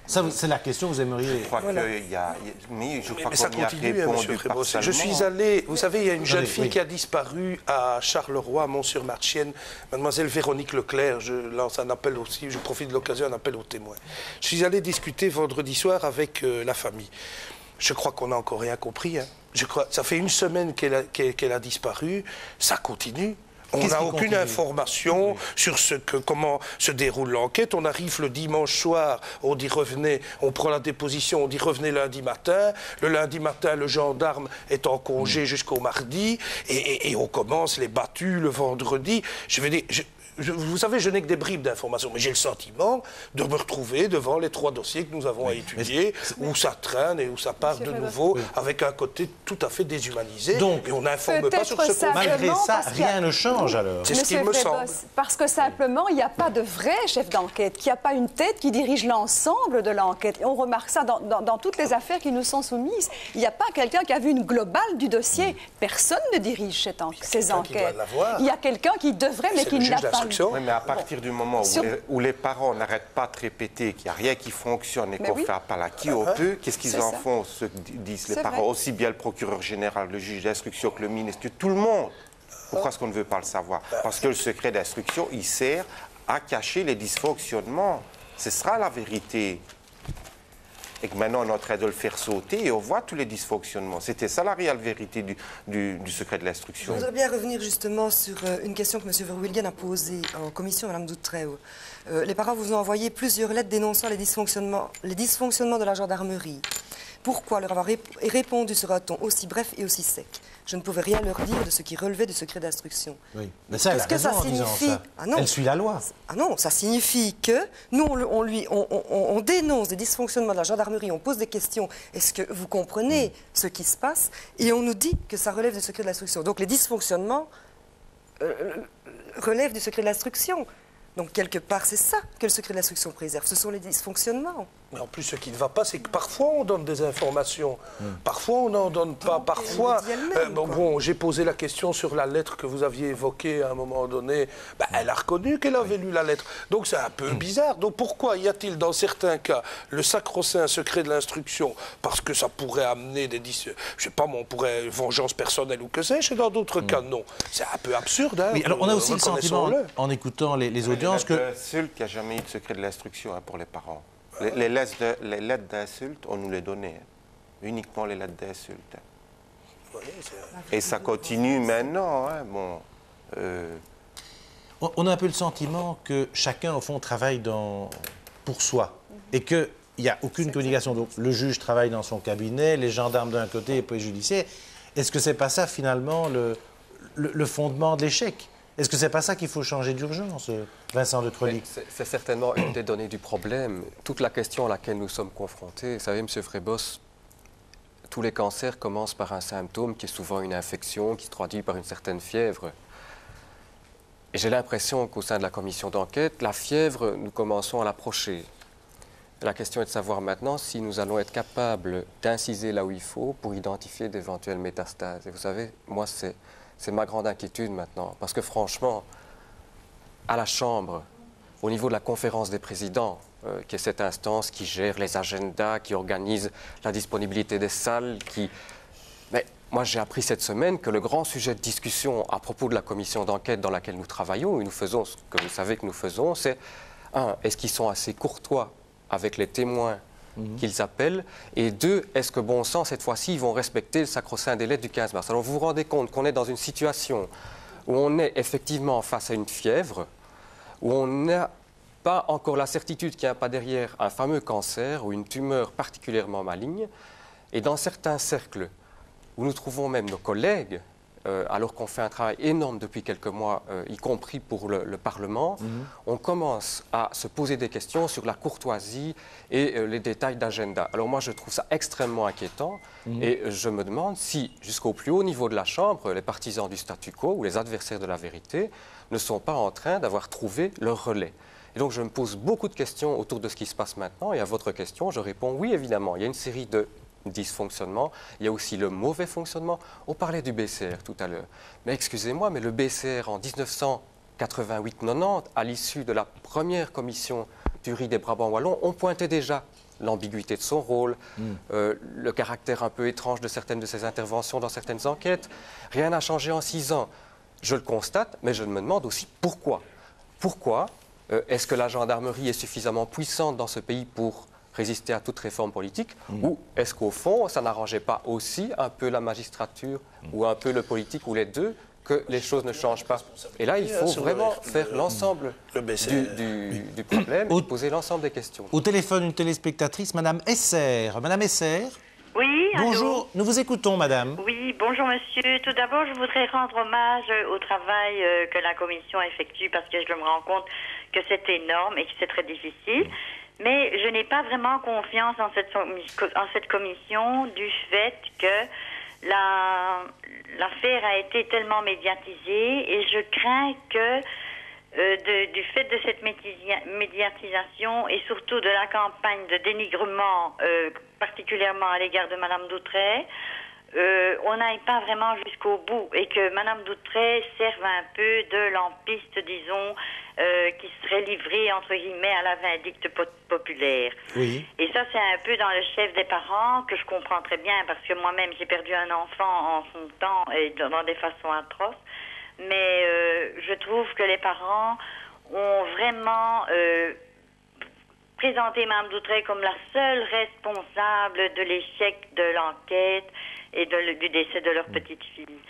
Ça, c'est la question que vous aimeriez... Je crois qu'il y a... Mais je crois qu'on y a répondu partiellement. Je suis allé... Vous savez, il y a une jeune fille qui a disparu à Charleroi, à Mont-sur-Marchienne, mademoiselle Véronique Leclerc. Je lance un appel aussi, je profite de l'occasion, un appel aux témoins. Je suis allé discuter vendredi soir avec la famille. Je crois qu'on n'a encore rien compris. Hein. Ça fait une semaine qu'elle a disparu. Ça continue. On n'a aucune information sur comment se déroule l'enquête. On arrive le dimanche soir, on dit revenez, on prend la déposition, on dit revenez lundi matin. Le lundi matin, le gendarme est en congé jusqu'au mardi et on commence les battues le vendredi. Je veux dire, vous savez, je n'ai que des bribes d'informations, mais j'ai le sentiment de me retrouver devant les 3 dossiers que nous avons à étudier, où ça traîne et où ça part de nouveau, avec un côté tout à fait déshumanisé. Donc, et on n'informe pas sur ce point. Malgré ça, rien ne change alors. C'est ce qu'il me semble. Parce que simplement, il n'y a pas de vrai chef d'enquête, qu'il n'y a pas une tête qui dirige l'ensemble de l'enquête. Et on remarque ça dans toutes les affaires qui nous sont soumises. Il n'y a pas quelqu'un qui a vu une globale du dossier. Personne ne dirige ces enquêtes. Il y a quelqu'un qui devrait, mais qui ne l'a pas. Oui, mais à partir du moment où les parents n'arrêtent pas de répéter qu'il n'y a rien qui fonctionne et qu'on fait appel à qui on peut, qu'est-ce qu'ils en font, ceux qui disent les parents, aussi bien le procureur général, le juge d'instruction que le ministre, que tout le monde. Pourquoi est-ce qu'on ne veut pas le savoir? Parce que le secret d'instruction, il sert à cacher les dysfonctionnements. Ce sera la vérité. Et que maintenant, on est en train de le faire sauter et on voit tous les dysfonctionnements. C'était ça la réelle vérité du secret de l'instruction. Je voudrais bien revenir justement sur une question que M. Verwilgen a posée en commission, Mme Doutreau. Les parents vous ont envoyé plusieurs lettres dénonçant les dysfonctionnements de la gendarmerie. Pourquoi leur avoir répondu sur un ton aussi bref et aussi sec? Je ne pouvais rien leur dire de ce qui relevait du secret d'instruction. Oui, mais ça, elle a raison en disant ça. Ah non. Elle suit la loi. Ah non, ça signifie que nous, on dénonce des dysfonctionnements de la gendarmerie, on pose des questions. Est-ce que vous comprenez ce qui se passe? Et on nous dit que ça relève du secret de l'instruction. Donc les dysfonctionnements relèvent du secret de l'instruction. Donc, quelque part, c'est ça que le secret de l'instruction préserve. Ce sont les dysfonctionnements. Mais en plus, ce qui ne va pas, c'est que parfois, on donne des informations. Parfois, on n'en donne pas. Parfois, bon, j'ai posé la question sur la lettre que vous aviez évoquée à un moment donné. Ben, elle a reconnu qu'elle avait lu la lettre. Donc, c'est un peu bizarre. Donc, pourquoi y a-t-il, dans certains cas, le sacro-saint secret de l'instruction? Parce que ça pourrait amener des... Je sais pas, on pourrait... vengeance personnelle ou que sais-je. Et dans d'autres cas, non. C'est un peu absurde. Hein, oui, alors, on a aussi le sentiment, en écoutant les audiences, que... L'insulte, il n'y a jamais eu de secret de l'instruction pour les parents. Les lettres d'insulte, on nous les donnait. Uniquement les lettres d'insulte. Et ça continue maintenant. Hein, bon, On a un peu le sentiment que chacun, au fond, travaille pour soi. Et qu'il n'y a aucune communication. Donc, le juge travaille dans son cabinet, les gendarmes d'un côté et le police judiciaire. Est-ce que ce n'est pas ça, finalement, le fondement de l'échec? Est-ce que ce n'est pas ça qu'il faut changer d'urgence, Vincent de Trollic? C'est certainement une des données du problème. Toute la question à laquelle nous sommes confrontés, vous savez, M. Frébos, tous les cancers commencent par un symptôme qui est souvent une infection, qui se traduit par une certaine fièvre. Et j'ai l'impression qu'au sein de la commission d'enquête, la fièvre, nous commençons à l'approcher. La question est de savoir maintenant si nous allons être capables d'inciser là où il faut pour identifier d'éventuelles métastases. Et vous savez, moi, c'est ma grande inquiétude maintenant, parce que franchement, à la Chambre, au niveau de la conférence des présidents, qui est cette instance qui gère les agendas, qui organise la disponibilité des salles, Mais moi, j'ai appris cette semaine que le grand sujet de discussion à propos de la commission d'enquête dans laquelle nous travaillons, et nous faisons ce que vous savez que nous faisons, c'est, est-ce qu'ils sont assez courtois avec les témoins qu'ils appellent, et 2, est-ce que bon sang, cette fois-ci, ils vont respecter le sacro-saint délai du 15 mars. Alors vous vous rendez compte qu'on est dans une situation où on est effectivement face à une fièvre, où on n'a pas encore la certitude qu'il n'y a pas derrière un fameux cancer ou une tumeur particulièrement maligne, et dans certains cercles où nous trouvons même nos collègues, alors qu'on fait un travail énorme depuis quelques mois, y compris pour le Parlement, on commence à se poser des questions sur la courtoisie et les détails d'agenda. Alors moi, je trouve ça extrêmement inquiétant et je me demande si, jusqu'au plus haut niveau de la Chambre, les partisans du statu quo ou les adversaires de la vérité ne sont pas en train d'avoir trouvé leur relais. Et donc, je me pose beaucoup de questions autour de ce qui se passe maintenant. Et à votre question, je réponds oui, évidemment. Il y a une série de dysfonctionnement, il y a aussi le mauvais fonctionnement. On parlait du BCR tout à l'heure. Mais excusez-moi, mais le BCR en 1988-90, à l'issue de la première commission Thury des Brabants wallons, on pointait déjà l'ambiguïté de son rôle, le caractère un peu étrange de certaines de ses interventions dans certaines enquêtes. Rien n'a changé en 6 ans. Je le constate, mais je me demande aussi pourquoi. Pourquoi est-ce que la gendarmerie est suffisamment puissante dans ce pays pour résister à toute réforme politique, ou est-ce qu'au fond, ça n'arrangeait pas aussi un peu la magistrature, ou un peu le politique, ou les deux, que les choses ne changent pas? Et là, il faut vraiment faire l'ensemble du problème et poser l'ensemble des questions. Au téléphone, une téléspectatrice, Madame Esser. Madame Esser. Oui, bonjour, allô. nous vous écoutons, madame. Oui, bonjour monsieur. Tout d'abord, je voudrais rendre hommage au travail que la commission effectue parce que je me rends compte que c'est énorme et que c'est très difficile. Mais je n'ai pas vraiment confiance en cette commission du fait que l'affaire a été tellement médiatisée et je crains que du fait de cette médiatisation et surtout de la campagne de dénigrement, particulièrement à l'égard de Mme Doutret, on n'aille pas vraiment jusqu'au bout et que Mme Doutret serve un peu de lampiste, disons, qui serait livrée, entre guillemets, à la vindicte populaire. Oui. Et ça, c'est un peu dans le chef des parents que je comprends très bien parce que moi-même, j'ai perdu un enfant en son temps et dans des façons atroces. Mais je trouve que les parents ont vraiment présenté Mme Doutret comme la seule responsable de l'échec de l'enquête et du décès de leur petite fille.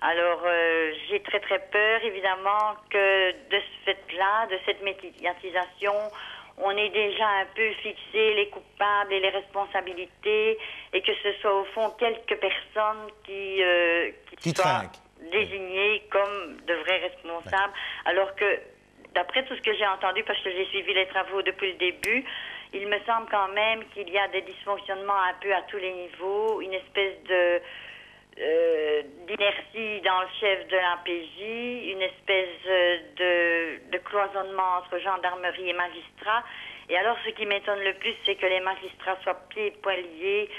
Alors, j'ai très très peur, évidemment, que de ce fait-là, de cette médiatisation, on ait déjà un peu fixé les coupables et les responsabilités et que ce soit au fond quelques personnes qui soient désignés comme de vrais responsables, alors que, d'après tout ce que j'ai entendu, parce que j'ai suivi les travaux depuis le début, il me semble quand même qu'il y a des dysfonctionnements un peu à tous les niveaux, une espèce d'inertie dans le chef de l'APJ, une espèce de cloisonnement entre gendarmerie et magistrats. Et alors, ce qui m'étonne le plus, c'est que les magistrats soient pieds et poings liés,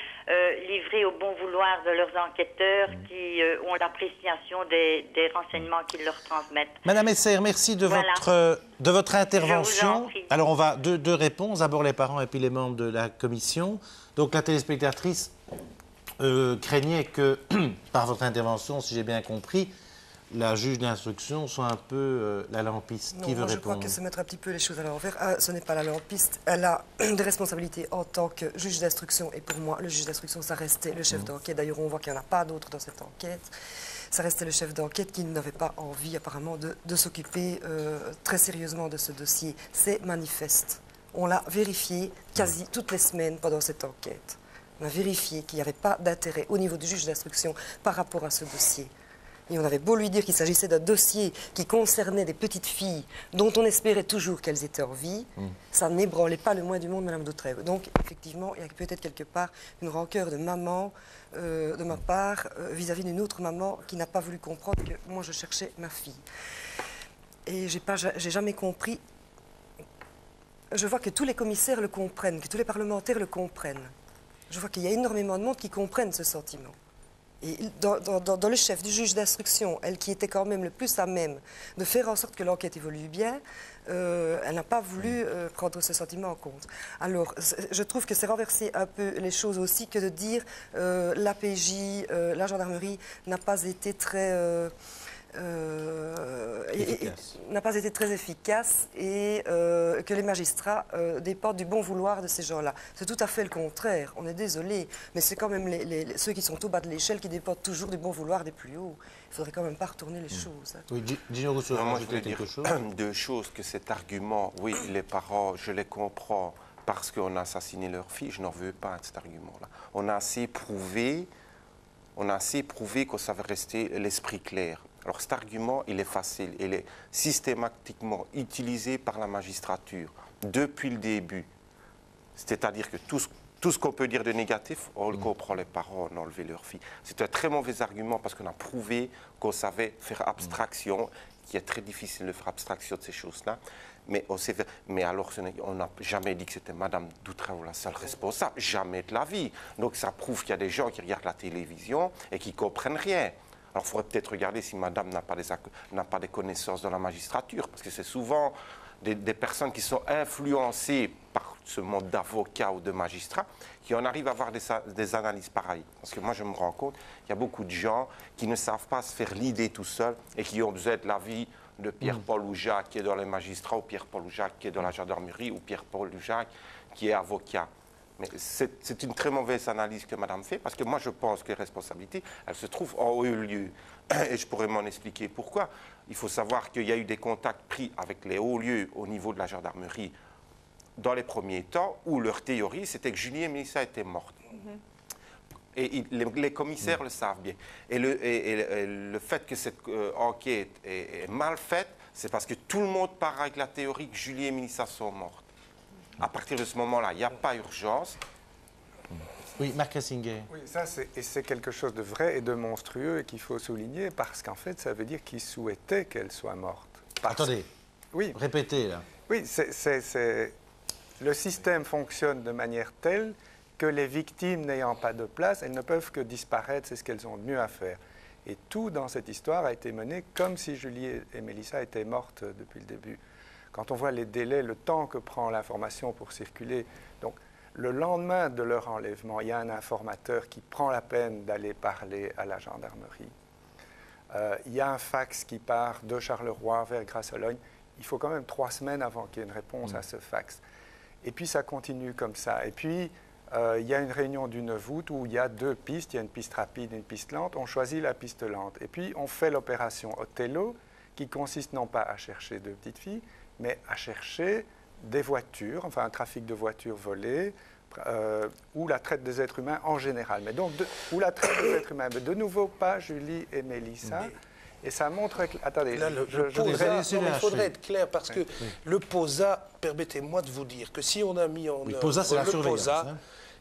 livrés au bon vouloir de leurs enquêteurs qui ont l'appréciation des renseignements qu'ils leur transmettent. Madame Esser, merci de votre intervention. Alors, on va deux réponses. D'abord les parents et puis les membres de la commission. Donc, la téléspectatrice craignait que, par votre intervention, si j'ai bien compris, la juge d'instruction soit un peu la lampiste. Qui veut répondre? Je crois que c'est mettre un petit peu les choses à l'envers. Ce n'est pas la lampiste. Elle a des responsabilités en tant que juge d'instruction. Et pour moi, le juge d'instruction, ça restait le chef d'enquête. D'ailleurs, on voit qu'il n'y en a pas d'autres dans cette enquête. Ça restait le chef d'enquête qui n'avait pas envie, apparemment, de s'occuper très sérieusement de ce dossier. C'est manifeste. On l'a vérifié quasi toutes les semaines pendant cette enquête. On a vérifié qu'il n'y avait pas d'intérêt au niveau du juge d'instruction par rapport à ce dossier. Et on avait beau lui dire qu'il s'agissait d'un dossier qui concernait des petites filles dont on espérait toujours qu'elles étaient en vie, ça n'ébranlait pas le moins du monde Mme Doutret. Donc, effectivement, il y a peut-être quelque part une rancœur de maman, de ma part, vis-à-vis d'une autre maman qui n'a pas voulu comprendre que moi, je cherchais ma fille. Et j'ai jamais compris. Je vois que tous les commissaires le comprennent, que tous les parlementaires le comprennent. Je vois qu'il y a énormément de monde qui comprennent ce sentiment. Et dans le chef du juge d'instruction, elle qui était quand même le plus à même de faire en sorte que l'enquête évolue bien, elle n'a pas voulu prendre ce sentiment en compte. Alors, je trouve que c'est renverser un peu les choses aussi que de dire l'APJ, la gendarmerie n'a pas été très... n'a pas été très efficace et que les magistrats dépendent du bon vouloir de ces gens-là. C'est tout à fait le contraire, on est désolé, mais c'est quand même ceux qui sont au bas de l'échelle qui dépendent toujours du bon vouloir des plus hauts. Il ne faudrait quand même pas retourner les choses. Oui, Gino Rousseau, moi je voulais dire deux choses, que cet argument, oui, les parents, je les comprends parce qu'on a assassiné leur fille, je n'en veux pas de cet argument-là. On a assez prouvé qu'on savait rester l'esprit clair. Alors cet argument, il est facile, il est systématiquement utilisé par la magistrature depuis le début. C'est-à-dire que tout ce qu'on peut dire de négatif, on le comprend, les parents ont enlevé leur fille. C'est un très mauvais argument parce qu'on a prouvé qu'on savait faire abstraction, qu'il est très difficile de faire abstraction de ces choses-là. Mais alors, on n'a jamais dit que c'était Mme Doutret la seule responsable, jamais de la vie. Donc ça prouve qu'il y a des gens qui regardent la télévision et qui ne comprennent rien. Alors, il faudrait peut-être regarder si madame n'a pas des connaissances dans la magistrature, parce que c'est souvent des personnes qui sont influencées par ce monde d'avocats ou de magistrats, qui en arrivent à avoir des analyses pareilles. Parce que moi, je me rends compte qu'il y a beaucoup de gens qui ne savent pas se faire l'idée tout seuls et qui ont besoin de l'avis de Pierre-Paul ou Jacques qui est dans les magistrats, ou Pierre-Paul ou Jacques qui est dans la gendarmerie, ou Pierre-Paul ou Jacques qui est avocat. Mais c'est une très mauvaise analyse que Madame fait, parce que moi je pense que les responsabilités, elles se trouvent en haut lieu. Et je pourrais m'en expliquer pourquoi. Il faut savoir qu'il y a eu des contacts pris avec les hauts lieux au niveau de la gendarmerie dans les premiers temps, où leur théorie, c'était que Julie et Mélissa étaient mortes. Et les commissaires le savent bien. Et le fait que cette enquête est mal faite, c'est parce que tout le monde part avec la théorie que Julie et Mélissa sont mortes. À partir de ce moment-là, il n'y a pas urgence. Oui, Marc Ressinger. Oui, ça, c'est quelque chose de vrai et de monstrueux et qu'il faut souligner parce qu'en fait, ça veut dire qu'ils souhaitaient qu'elle soit morte. Attendez, oui. Répétez là. Oui, le système fonctionne de manière telle que les victimes n'ayant pas de place, elles ne peuvent que disparaître, c'est ce qu'elles ont de mieux à faire. Et tout dans cette histoire a été mené comme si Julie et Mélissa étaient mortes depuis le début. Quand on voit les délais, le temps que prend l'information pour circuler, donc le lendemain de leur enlèvement, il y a un informateur qui prend la peine d'aller parler à la gendarmerie. Il y a un fax qui part de Charleroi vers Grasse-Sologne. Il faut quand même 3 semaines avant qu'il y ait une réponse à ce fax. Et puis ça continue comme ça. Et puis il y a une réunion du 9 août où il y a 2 pistes. Il y a une piste rapide et une piste lente. On choisit la piste lente. Et puis on fait l'opération Othello qui consiste non pas à chercher 2 petites filles, mais à chercher des voitures, enfin un trafic de voitures volées, ou la traite des êtres humains en général. Mais donc, ou la traite des êtres humains. Mais de nouveau, pas Julie et Mélissa. Et ça montre que... Attendez, là, il faudrait être clair, parce que le POSA, permettez-moi de vous dire que si on a mis en œuvre le POSA,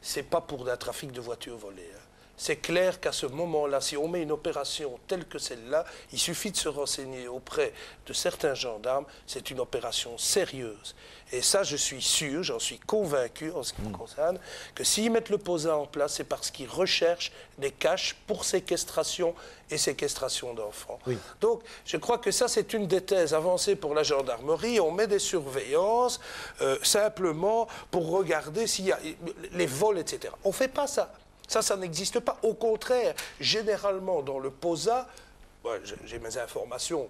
c'est pas pour un trafic de voitures volées. C'est clair qu'à ce moment-là, si on met une opération telle que celle-là, il suffit de se renseigner auprès de certains gendarmes, c'est une opération sérieuse. Et ça, je suis sûr, j'en suis convaincu en ce qui me concerne, que s'ils mettent le POSA en place, c'est parce qu'ils recherchent des caches pour séquestration et séquestration d'enfants. Oui. Donc, je crois que ça, c'est une des thèses avancées pour la gendarmerie. On met des surveillances simplement pour regarder s'il y a les vols, etc. On ne fait pas ça. Ça n'existe pas. Au contraire, généralement, dans le POSA, j'ai mes informations,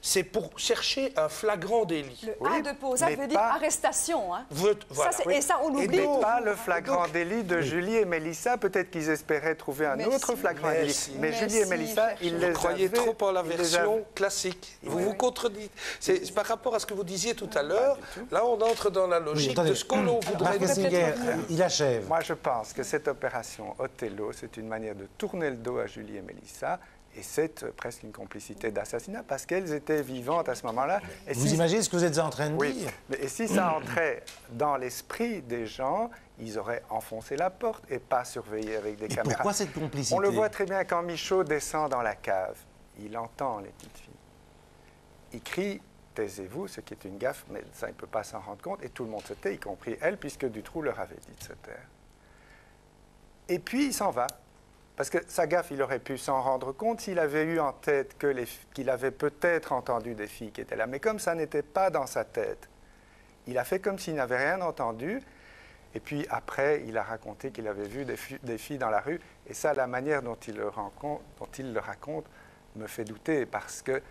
c'est pour chercher un flagrant délit. Le A de POSA veut dire arrestation. Hein. Voilà. Et ça, on l'oublie. Et pas le flagrant délit de Julie et Mélissa. Peut-être qu'ils espéraient trouver un autre flagrant délit. Mais Julie et Mélissa, ils les croyaient trop en la version classique. Vous vous contredites. C'est par rapport à ce que vous disiez tout à l'heure. Là, on entre dans la logique de ce qu'on voudrait dire. Il achève. Moi, je pense que cette opération Othello, c'est une manière de tourner le dos à Julie et Mélissa. Et c'est presque une complicité d'assassinat parce qu'elles étaient vivantes à ce moment-là. Vous imaginez ce que vous êtes en train de dire? Oui. Et si ça entrait dans l'esprit des gens, ils auraient enfoncé la porte et pas surveillé avec des caméras. Pourquoi cette complicité? On le voit très bien quand Michaud descend dans la cave. Il entend les petites filles. Il crie « taisez-vous », ce qui est une gaffe, mais ça, il ne peut pas s'en rendre compte. Et tout le monde se tait, y compris elle, puisque Dutroux leur avait dit de se taire. Et puis, il s'en va. Parce que sa gaffe, il aurait pu s'en rendre compte s'il avait eu en tête qu'il avait peut-être entendu des filles qui étaient là. Mais comme ça n'était pas dans sa tête, il a fait comme s'il n'avait rien entendu. Et puis après, il a raconté qu'il avait vu des filles dans la rue. Et ça, la manière dont il le raconte me fait douter parce que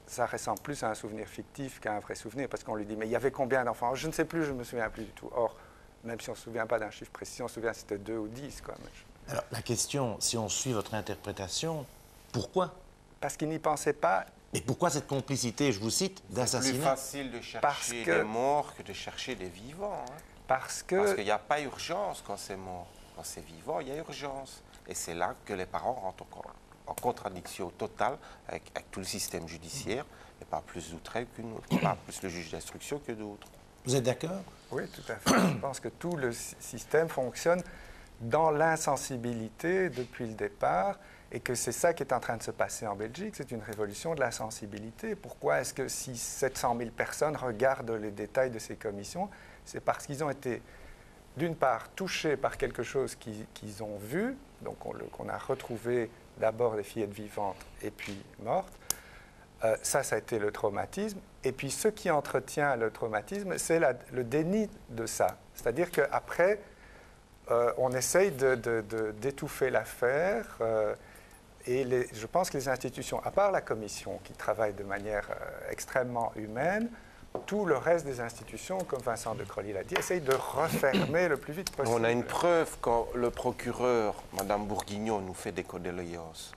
ça ressemble plus à un souvenir fictif qu'à un vrai souvenir. Parce qu'on lui dit, mais il y avait combien d'enfants? Je ne sais plus, je ne me souviens plus du tout. Or, même si on ne se souvient pas d'un chiffre précis, on se souvient si c'était 2 ou 10, quoi. Alors, la question, si on suit votre interprétation, pourquoi? Parce qu'il n'y pensait pas. Et pourquoi cette complicité, je vous cite, d'assassinat? C'est plus facile de chercher des morts que de chercher des vivants. Hein. Parce qu'il n'y a pas urgence quand c'est mort. Quand c'est vivant, il y a urgence. Et c'est là que les parents rentrent en contradiction totale avec tout le système judiciaire, et pas plus d'outrage qu'une autre, pas plus le juge d'instruction que d'autres. Vous êtes d'accord? Oui, tout à fait. Je pense que tout le système fonctionne dans l'insensibilité depuis le départ et que c'est ça qui est en train de se passer en Belgique, c'est une révolution de la sensibilité. Pourquoi est-ce que si 700 000 personnes regardent les détails de ces commissions? C'est parce qu'ils ont été, d'une part, touchés par quelque chose qu'ils ont vu, donc qu'on a retrouvé d'abord des fillettes vivantes et puis mortes. Ça a été le traumatisme. Et puis ce qui entretient le traumatisme, c'est le déni de ça. C'est-à-dire qu'après, on essaye d'étouffer l'affaire. Et je pense que les institutions, à part la commission qui travaille de manière extrêmement humaine, tout le reste des institutions, comme Vincent de Crolly l'a dit, essayent de refermer le plus vite possible. On a une preuve quand le procureur, Mme Bourguignon, nous fait des condoléances.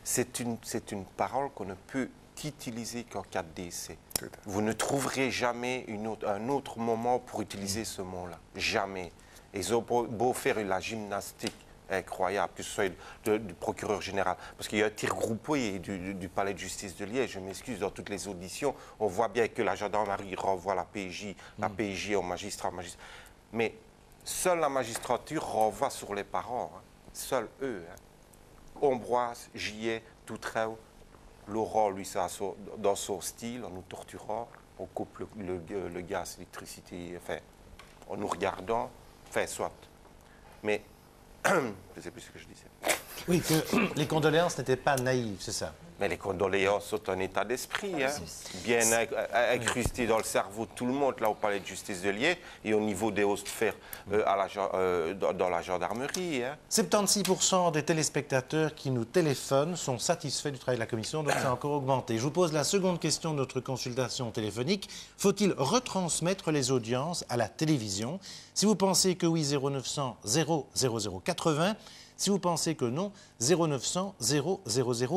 C'est une parole qu'on ne peut utiliser qu'en cas de décès. Vous ne trouverez jamais un autre moment pour utiliser ce mot-là. Jamais. Ils ont beau faire la gymnastique incroyable, que ce soit du procureur général. Parce qu'il y a un tir groupé du palais de justice de Liège. Je m'excuse, dans toutes les auditions, on voit bien que la gendarmerie renvoie la PJ au magistrat. Mais seule la magistrature renvoie sur les parents. Hein. Seuls eux. Hein. Ambroise, Gillet, Toutreau, Laurent, lui, ça, dans son style, en nous torturant, on coupe le gaz, l'électricité, enfin, en nous regardant, enfin, soit. Mais, je ne sais plus ce que je disais. Oui, que les condoléances n'étaient pas naïves, c'est ça. Mais les condoléances sont un état d'esprit, hein, bien incrusté dans le cerveau de tout le monde, là au palais de justice de Liège et au niveau des hautes sphères dans la gendarmerie. Hein. 76% des téléspectateurs qui nous téléphonent sont satisfaits du travail de la commission, donc ça a encore augmenté. Je vous pose la seconde question de notre consultation téléphonique. Faut-il retransmettre les audiences à la télévision? Si vous pensez que oui, 0900 000 80. Si vous pensez que non, 0900 000 90.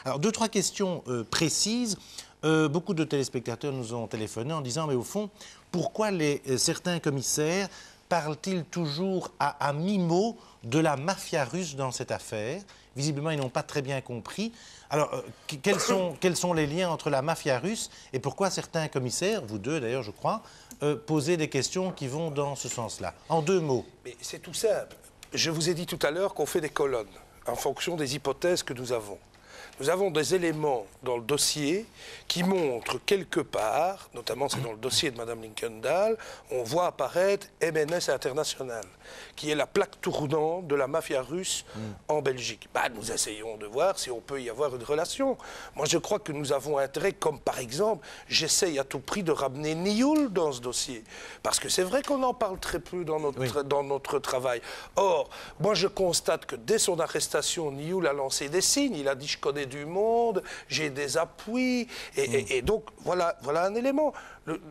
Alors, 2-3 questions précises. Beaucoup de téléspectateurs nous ont téléphoné en disant, mais au fond, pourquoi certains commissaires parlent-ils toujours à mi-mot de la mafia russe dans cette affaire? Visiblement, ils n'ont pas très bien compris. Alors, quels sont les liens entre la mafia russe et pourquoi certains commissaires, vous deux d'ailleurs, je crois, posaient des questions qui vont dans ce sens-là? En 2 mots. Mais c'est tout simple. Je vous ai dit tout à l'heure qu'on fait des colonnes en fonction des hypothèses que nous avons. Nous avons des éléments dans le dossier qui montrent quelque part, notamment c'est dans le dossier de Mme Linkendahl, on voit apparaître MNS International, qui est la plaque tournante de la mafia russe en Belgique. Bah, nous essayons de voir si on peut y avoir une relation. Moi, je crois que nous avons intérêt, comme par exemple, j'essaye à tout prix de ramener Nioul dans ce dossier. Parce que c'est vrai qu'on en parle très peu dans notre travail. Or, moi, je constate que dès son arrestation, Nioul a lancé des signes. Il a dit « je connais du monde, j'ai des appuis ». Et donc, voilà un élément.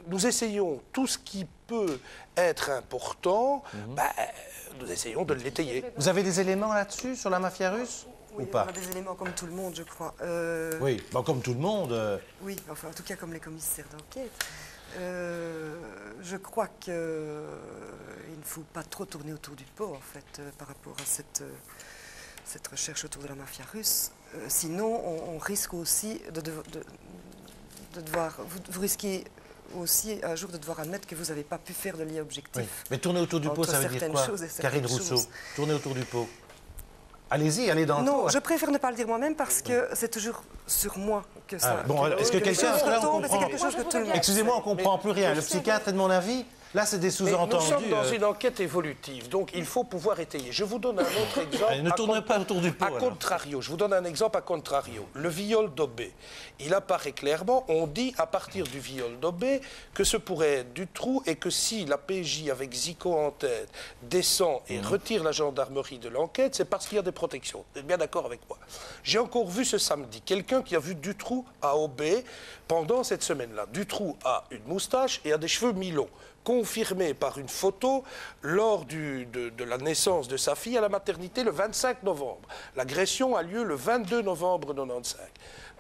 Nous essayons tout ce qui peut être important, nous essayons de l'étayer. Vous avez des éléments là-dessus, sur la mafia russe? Oui, ou pas? on a des éléments comme tout le monde, je crois. Oui, comme tout le monde. Oui, enfin, en tout cas comme les commissaires d'enquête. Je crois qu'il ne faut pas trop tourner autour du pot, en fait, par rapport à cette recherche autour de la mafia russe. Sinon, on risque aussi de devoir... Vous risquez aussi un jour de devoir admettre que vous n'avez pas pu faire de lien objectif. Oui. Mais tourner autour du pot, ça veut dire quoi, Karine Rousseau? Tourner autour du pot. Allez-y, allez dans le pot. Non, je préfère ne pas le dire moi-même parce que c'est toujours sur moi que ça... bon, est-ce que quelqu'un... Excusez-moi, on ne comprend plus rien. Le psychiatre est de mon avis? Là, c'est des sous-entendus. Nous sommes dans une enquête évolutive, donc il faut pouvoir étayer. Je vous donne un autre exemple. Ne tournez pas autour du pot. À contrario, je vous donne un exemple à contrario. Le viol d'Aubé. Il apparaît clairement, on dit à partir du viol d'Aubé que ce pourrait être Dutroux et que si la PJ avec Zico en tête descend et retire la gendarmerie de l'enquête, c'est parce qu'il y a des protections. Vous êtes bien d'accord avec moi? J'ai encore vu ce samedi quelqu'un qui a vu Dutroux à Aubé pendant cette semaine-là. Dutroux a une moustache et a des cheveux mi-longs, confirmé par une photo lors de la naissance de sa fille à la maternité le 25 novembre. L'agression a lieu le 22 novembre 1995.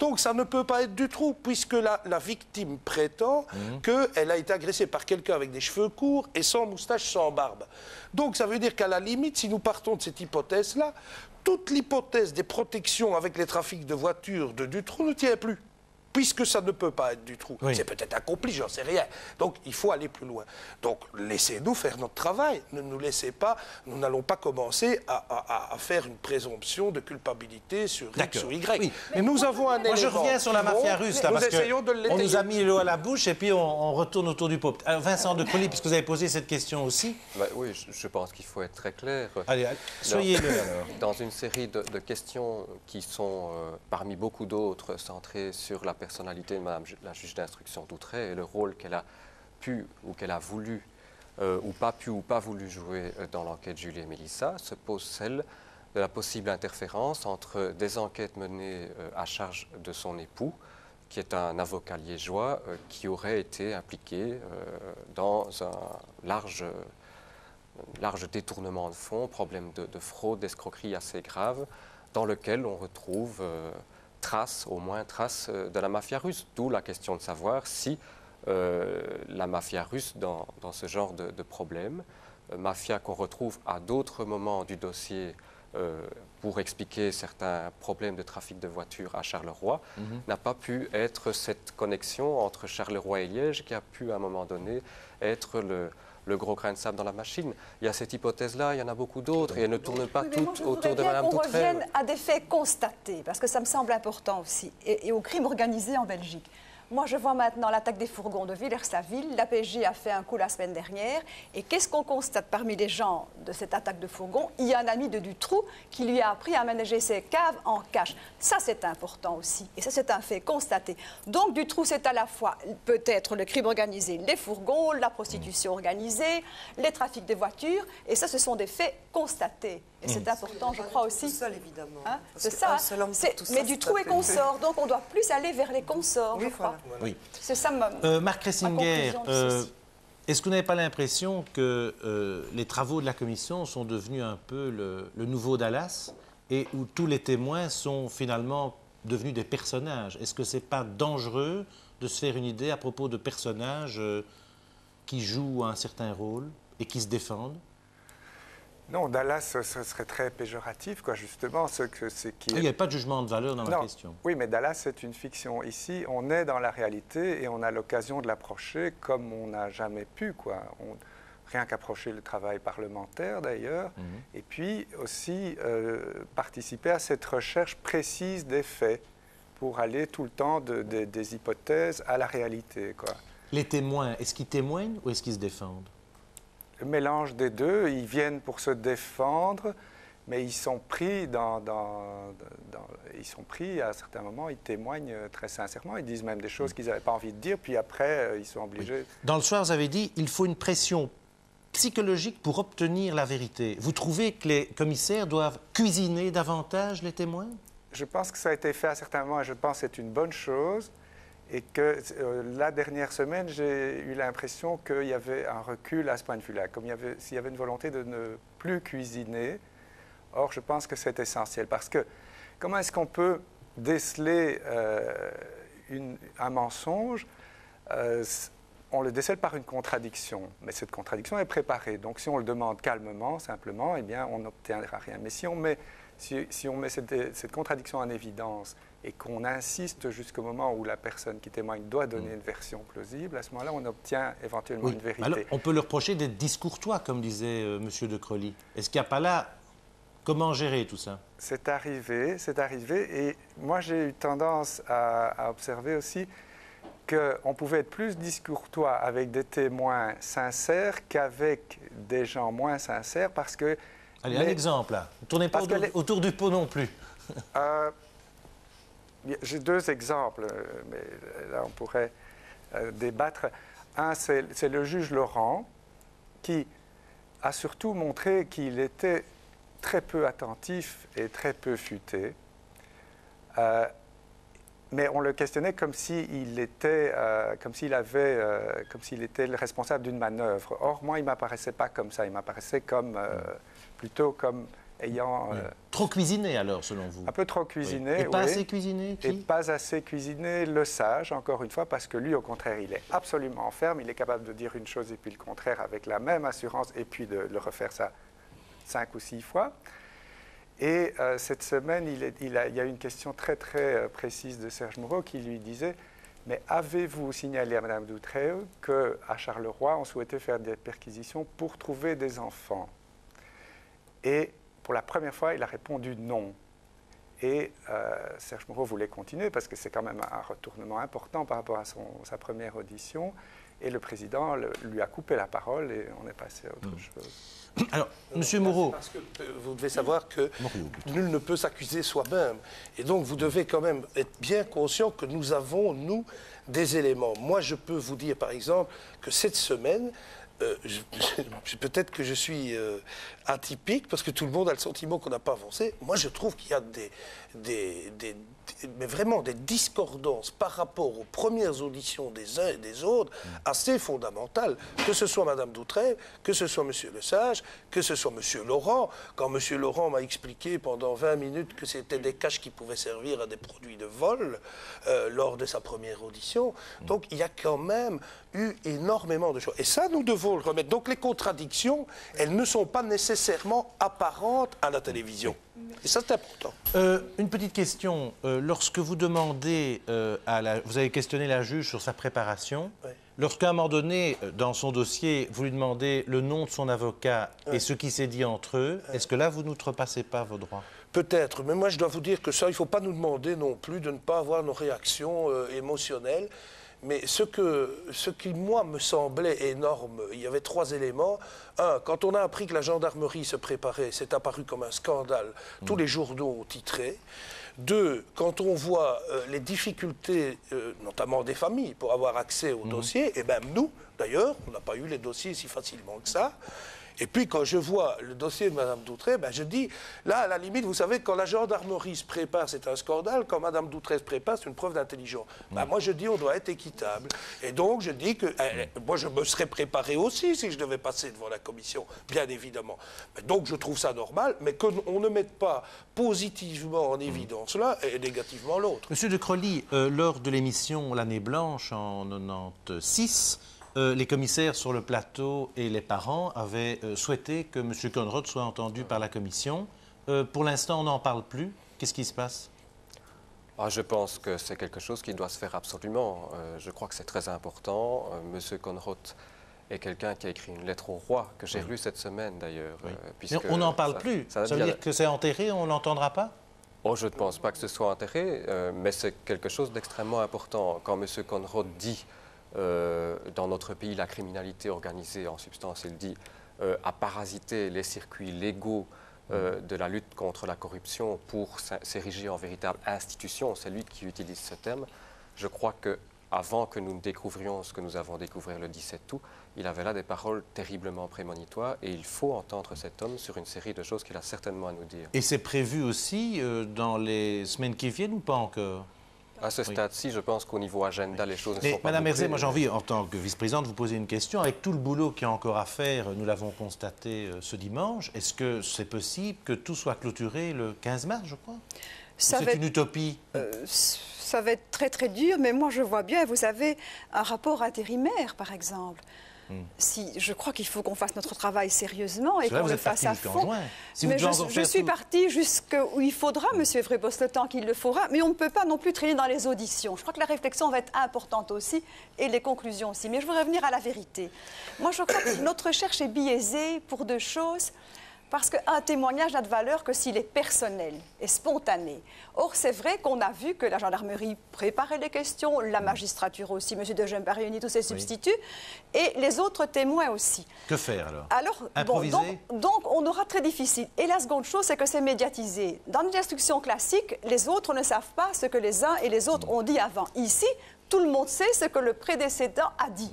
Donc ça ne peut pas être Dutroux, puisque la victime prétend qu'elle a été agressée par quelqu'un avec des cheveux courts et sans moustache, sans barbe. Donc ça veut dire qu'à la limite, si nous partons de cette hypothèse-là, toute l'hypothèse des protections avec les trafics de voitures de Dutroux ne tient plus. Puisque ça ne peut pas être Dutroux. C'est peut-être accompli, j'en sais rien. Donc, il faut aller plus loin. Donc, laissez-nous faire notre travail. Ne nous laissez pas, nous n'allons pas commencer à faire une présomption de culpabilité sur X ou Y. Oui. Mais nous avons un élément. Moi, je reviens sur la mafia russe, là, parce qu'on nous a mis l'eau à la bouche et puis on retourne autour du pot. Alors, Vincent de Crolly, puisque vous avez posé cette question aussi. Oui, je pense qu'il faut être très clair. Allez, soyez-le alors. Dans une série de questions qui sont, parmi beaucoup d'autres, centrées sur la personnalité de Madame la juge d'instruction d'Outreau et le rôle qu'elle a pu ou qu'elle a voulu ou pas pu ou pas voulu jouer dans l'enquête Julie et Mélissa, se pose celle de la possible interférence entre des enquêtes menées à charge de son époux, qui est un avocat liégeois, qui aurait été impliqué dans un large détournement de fonds, problème de fraude, d'escroquerie assez grave, dans lequel on retrouve au moins traces de la mafia russe. D'où la question de savoir si la mafia russe, dans ce genre de problème, mafia qu'on retrouve à d'autres moments du dossier pour expliquer certains problèmes de trafic de voitures à Charleroi, n'a pas pu être cette connexion entre Charleroi et Liège qui a pu à un moment donné être le gros grain de sable dans la machine. Il y a cette hypothèse-là, il y en a beaucoup d'autres, et elles ne tournent pas toutes autour de Mme Doutrel. On revienne à des faits constatés, parce que ça me semble important aussi, et au crime organisé en Belgique. Moi, je vois maintenant l'attaque des fourgons de Villers-la-Ville. La PJ a fait un coup la semaine dernière. Et qu'est-ce qu'on constate parmi les gens de cette attaque de fourgon? Il y a un ami de Dutroux qui lui a appris à manager ses caves en cash. Ça, c'est important aussi. Et ça, c'est un fait constaté. Donc, Dutroux, c'est à la fois peut-être le crime organisé, les fourgons, la prostitution organisée, les trafics de voitures. Et ça, ce sont des faits constatés. Et c'est important, je crois aussi. Tout seul, évidemment. Hein, c'est ça. Mais Dutroux est consort, donc on doit plus aller vers les consorts, je crois. Oui. C'est ça Marc Ressinger, est-ce que vous n'avez pas l'impression que les travaux de la commission sont devenus un peu le nouveau Dallas et où tous les témoins sont finalement devenus des personnages? Est-ce que ce n'est pas dangereux de se faire une idée à propos de personnages qui jouent un certain rôle et qui se défendent? Non, Dallas, ce serait très péjoratif, quoi, justement. Il n'y a pas de jugement de valeur dans la question. Oui, mais Dallas, c'est une fiction. Ici, on est dans la réalité et on a l'occasion de l'approcher comme on n'a jamais pu, quoi. Rien qu'approcher le travail parlementaire, d'ailleurs, et puis aussi participer à cette recherche précise des faits pour aller tout le temps des hypothèses à la réalité, quoi. Les témoins, est-ce qu'ils témoignent ou est-ce qu'ils se défendent? Le mélange des deux, ils viennent pour se défendre, mais ils sont pris ils sont pris à certains moments, ils témoignent très sincèrement, ils disent même des choses qu'ils n'avaient pas envie de dire, puis après, ils sont obligés. Oui. Dans le soir, vous avez dit, il faut une pression psychologique pour obtenir la vérité. Vous trouvez que les commissaires doivent cuisiner davantage les témoins? Je pense que ça a été fait à certains moments et je pense que c'est une bonne chose. Et que la dernière semaine, j'ai eu l'impression qu'il y avait un recul à ce point de vue-là, comme s'il y avait une volonté de ne plus cuisiner. Or, je pense que c'est essentiel, parce que comment est-ce qu'on peut déceler un mensonge? On le décèle par une contradiction, mais cette contradiction est préparée. Donc, si on le demande calmement, simplement, eh bien, on n'obtiendra rien. Mais si on met cette contradiction en évidence et qu'on insiste jusqu'au moment où la personne qui témoigne doit donner une version plausible, à ce moment-là, on obtient éventuellement une vérité. Alors, on peut leur reprocher d'être discourtois, comme disait M. de Crolly. Est-ce qu'il n'y a pas là... Comment gérer tout ça? C'est arrivé, et moi j'ai eu tendance à observer aussi qu'on pouvait être plus discourtois avec des témoins sincères qu'avec des gens moins sincères, parce que... Allez, un exemple, là. Ne tournez pas autour du pot non plus. J'ai deux exemples, mais là on pourrait débattre. Un, c'est le juge Laurent, qui a surtout montré qu'il était très peu attentif et très peu futé. Mais on le questionnait comme s'il était, comme s'il était le responsable d'une manœuvre. Or, moi, il ne m'apparaissait pas comme ça. Il m'apparaissait comme, plutôt comme ayant... Trop cuisiné, alors, selon vous? Un peu trop cuisiné, oui. Et pas assez cuisiné, qui? Et pas assez cuisiné, le sage, encore une fois, parce que lui, au contraire, il est absolument ferme. Il est capable de dire une chose et puis le contraire avec la même assurance, et puis de le refaire ça 5 ou 6 fois. Et cette semaine, il y a eu une question très, très précise de Serge Moreau qui lui disait « Mais avez-vous signalé à Mme Doutreu qu'à Charleroi, on souhaitait faire des perquisitions pour trouver des enfants ?» Et pour la première fois, il a répondu non. Et Serge Moreau voulait continuer parce que c'est quand même un retournement important par rapport à sa première audition. Et le président lui a coupé la parole et on est passé à autre chose. Alors, Monsieur Moreau... Parce que vous devez savoir que nul ne peut s'accuser soi-même. Et donc, vous devez quand même être bien conscient que nous avons, nous, des éléments. Moi, je peux vous dire, par exemple, que cette semaine... peut-être que je suis atypique parce que tout le monde a le sentiment qu'on n'a pas avancé. Moi, je trouve qu'il y a mais vraiment des discordances par rapport aux premières auditions des uns et des autres assez fondamentales. Que ce soit Mme Doutrève, que ce soit M. Lesage, que ce soit M. Laurent. Quand M. Laurent m'a expliqué pendant 20 minutes que c'était des caches qui pouvaient servir à des produits de vol lors de sa première audition. Donc, il y a quand même eu énormément de choses. Et ça, nous devons le remettre. Donc, les contradictions, elles ne sont pas nécessairement apparentes à la télévision. Et ça, c'est important. Une petite question. Lorsque vous demandez, vous avez questionné la juge sur sa préparation, lorsqu'à un moment donné, dans son dossier, vous lui demandez le nom de son avocat et ce qui s'est dit entre eux, est-ce que là, vous n'outrepassez pas vos droits? Peut-être, mais moi, je dois vous dire que ça, il ne faut pas nous demander non plus de ne pas avoir nos réactions émotionnelles. Mais ce qui, moi, me semblait énorme, il y avait 3 éléments. 1, quand on a appris que la gendarmerie se préparait, c'est apparu comme un scandale. Tous les journaux ont titré. 2, quand on voit les difficultés, notamment des familles, pour avoir accès aux dossiers, et même nous, d'ailleurs, on n'a pas eu les dossiers si facilement que ça. Et puis, quand je vois le dossier de Mme Doutrève, je dis, là, à la limite, vous savez, quand la gendarmerie se prépare, c'est un scandale. Quand Mme Doutrève se prépare, c'est une preuve d'intelligence. Moi, je dis, on doit être équitable. Et donc, je dis que moi, je me serais préparé aussi si je devais passer devant la commission, bien évidemment. Donc, je trouve ça normal, mais qu'on ne mette pas positivement en évidence l'un et négativement l'autre. Monsieur de Crolly, lors de l'émission L'année blanche en 96, les commissaires sur le plateau et les parents avaient souhaité que M. Conrod soit entendu par la commission. Pour l'instant, on n'en parle plus. Qu'est-ce qui se passe? Je pense que c'est quelque chose qui doit se faire absolument. Je crois que c'est très important. M. Conrod est quelqu'un qui a écrit une lettre au roi, que j'ai relue cette semaine d'ailleurs. Mais on n'en parle plus. Ça veut dire que c'est enterré, on ne l'entendra pas? Je ne pense pas que ce soit enterré, mais c'est quelque chose d'extrêmement important. Quand M. Conrod dit dans notre pays, la criminalité organisée, en substance, il dit, a parasité les circuits légaux de la lutte contre la corruption pour s'ériger en véritable institution. C'est lui qui utilise ce terme. Je crois qu'avant que nous découvrions ce que nous avons découvert le 17 août, il avait là des paroles terriblement prémonitoires et il faut entendre cet homme sur une série de choses qu'il a certainement à nous dire. Et c'est prévu aussi dans les semaines qui viennent ou pas encore? À ce stade-ci, je pense qu'au niveau agenda, les choses ne sont pas Madame bouclées. Herzé, moi j'ai envie, en tant que vice-présidente, de vous poser une question. Avec tout le boulot qu'il y a encore à faire, nous l'avons constaté ce dimanche, est-ce que c'est possible que tout soit clôturé le 15 mars, je crois? C'est une utopie? Ça va être très très dur, mais moi je vois bien, vous avez un rapport intérimaire, par exemple. Je crois qu'il faut qu'on fasse notre travail sérieusement et qu'on le fasse à fond. Mais je suis partie jusqu'où il faudra, M. Vrébos, le temps qu'il le faudra, mais on ne peut pas non plus traîner dans les auditions. Je crois que la réflexion va être importante aussi et les conclusions aussi. Mais je voudrais revenir à la vérité. Moi, je crois que notre recherche est biaisée pour 2 choses. Parce qu'un témoignage n'a de valeur que s'il est personnel et spontané. Or, c'est vrai qu'on a vu que la gendarmerie préparait les questions, la magistrature aussi, M. de Gembarini, tous ses substituts, et les autres témoins aussi. Que faire alors? Improviser? Donc, on aura très difficile. Et la seconde chose, c'est que c'est médiatisé. Dans une instruction classique, les autres ne savent pas ce que les uns et les autres ont dit avant. Ici, tout le monde sait ce que le prédécédent a dit.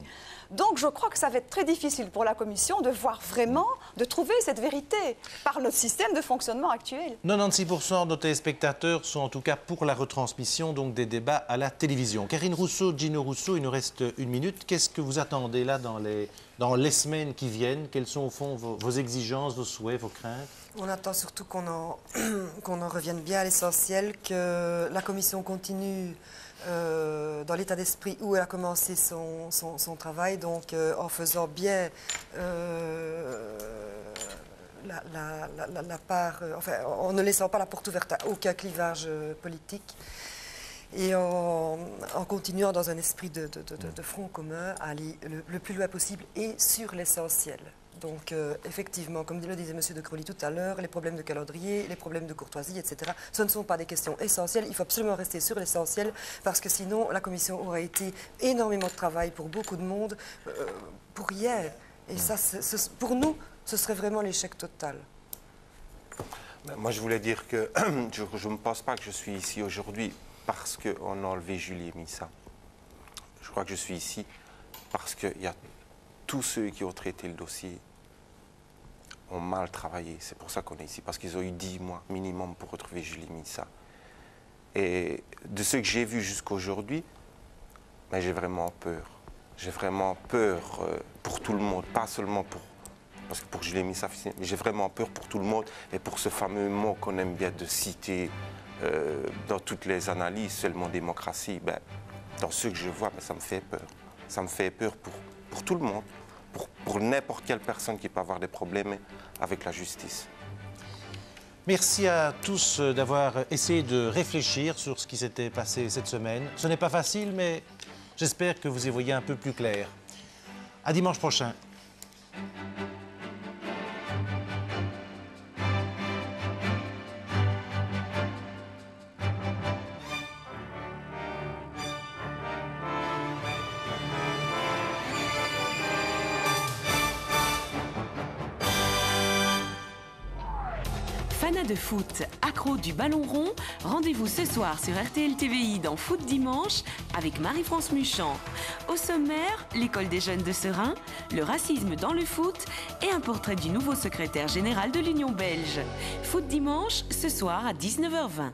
Donc, je crois que ça va être très difficile pour la Commission de voir vraiment, de trouver cette vérité par notre système de fonctionnement actuel. 96% de nos téléspectateurs sont en tout cas pour la retransmission donc, des débats à la télévision. Karine Rousseau, Gino Rousseau, il nous reste 1 minute. Qu'est-ce que vous attendez là dans les semaines qui viennent? Quelles sont au fond vos exigences, vos souhaits, vos craintes? On attend surtout qu'on en revienne bien à l'essentiel, que la Commission continue dans l'état d'esprit où elle a commencé son travail, donc en faisant bien la part, enfin, en ne laissant pas la porte ouverte à aucun clivage politique et en continuant dans un esprit de front commun à aller le plus loin possible et sur l'essentiel. Donc, effectivement, comme le disait M. de Crowley tout à l'heure, les problèmes de calendrier, les problèmes de courtoisie, etc., ce ne sont pas des questions essentielles. Il faut absolument rester sur l'essentiel parce que sinon, la Commission aura été énormément de travail pour beaucoup de monde, pour rien. Et ça, pour nous, ce serait vraiment l'échec total. Moi, je voulais dire que je ne pense pas que je suis ici aujourd'hui parce qu'on a enlevé Julie et Missa. Je crois que je suis ici parce qu'il y a tous ceux qui ont traité le dossier ont mal travaillé. C'est pour ça qu'on est ici, parce qu'ils ont eu 10 mois minimum pour retrouver Julie Missa. Et de ce que j'ai vu jusqu'à aujourd'hui, mais j'ai vraiment peur. J'ai vraiment peur pour tout le monde, pas seulement parce que pour Julie Missa, mais j'ai vraiment peur pour tout le monde et pour ce fameux mot qu'on aime bien de citer dans toutes les analyses, seulement démocratie. Ben, dans ce que je vois, ben, ça me fait peur. Ça me fait peur pour tout le monde. Pour n'importe quelle personne qui peut avoir des problèmes avec la justice. Merci à tous d'avoir essayé de réfléchir sur ce qui s'était passé cette semaine. Ce n'est pas facile, mais j'espère que vous y voyez un peu plus clair. À dimanche prochain. Fanas de foot, accro du ballon rond, rendez-vous ce soir sur RTL TVI dans Foot Dimanche avec Marie-France Muchant. Au sommaire, l'école des jeunes de Serein, le racisme dans le foot et un portrait du nouveau secrétaire général de l'Union belge. Foot Dimanche, ce soir à 19h20.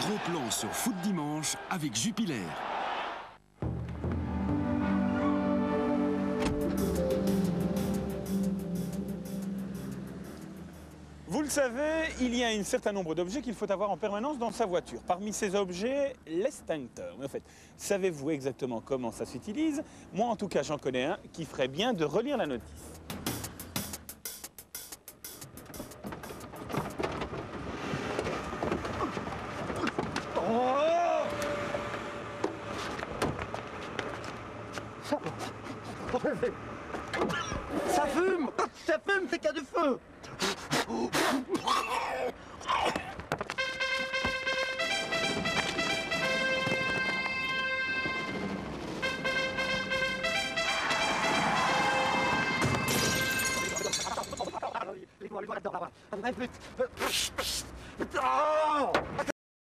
Gros plan sur Foot Dimanche avec Jupiler. Vous le savez, il y a un certain nombre d'objets qu'il faut avoir en permanence dans sa voiture. Parmi ces objets, l'extincteur. Mais en fait, savez-vous exactement comment ça s'utilise? Moi, en tout cas, j'en connais un qui ferait bien de relire la notice. Ça fume! Ça fume, c'est cas de feu!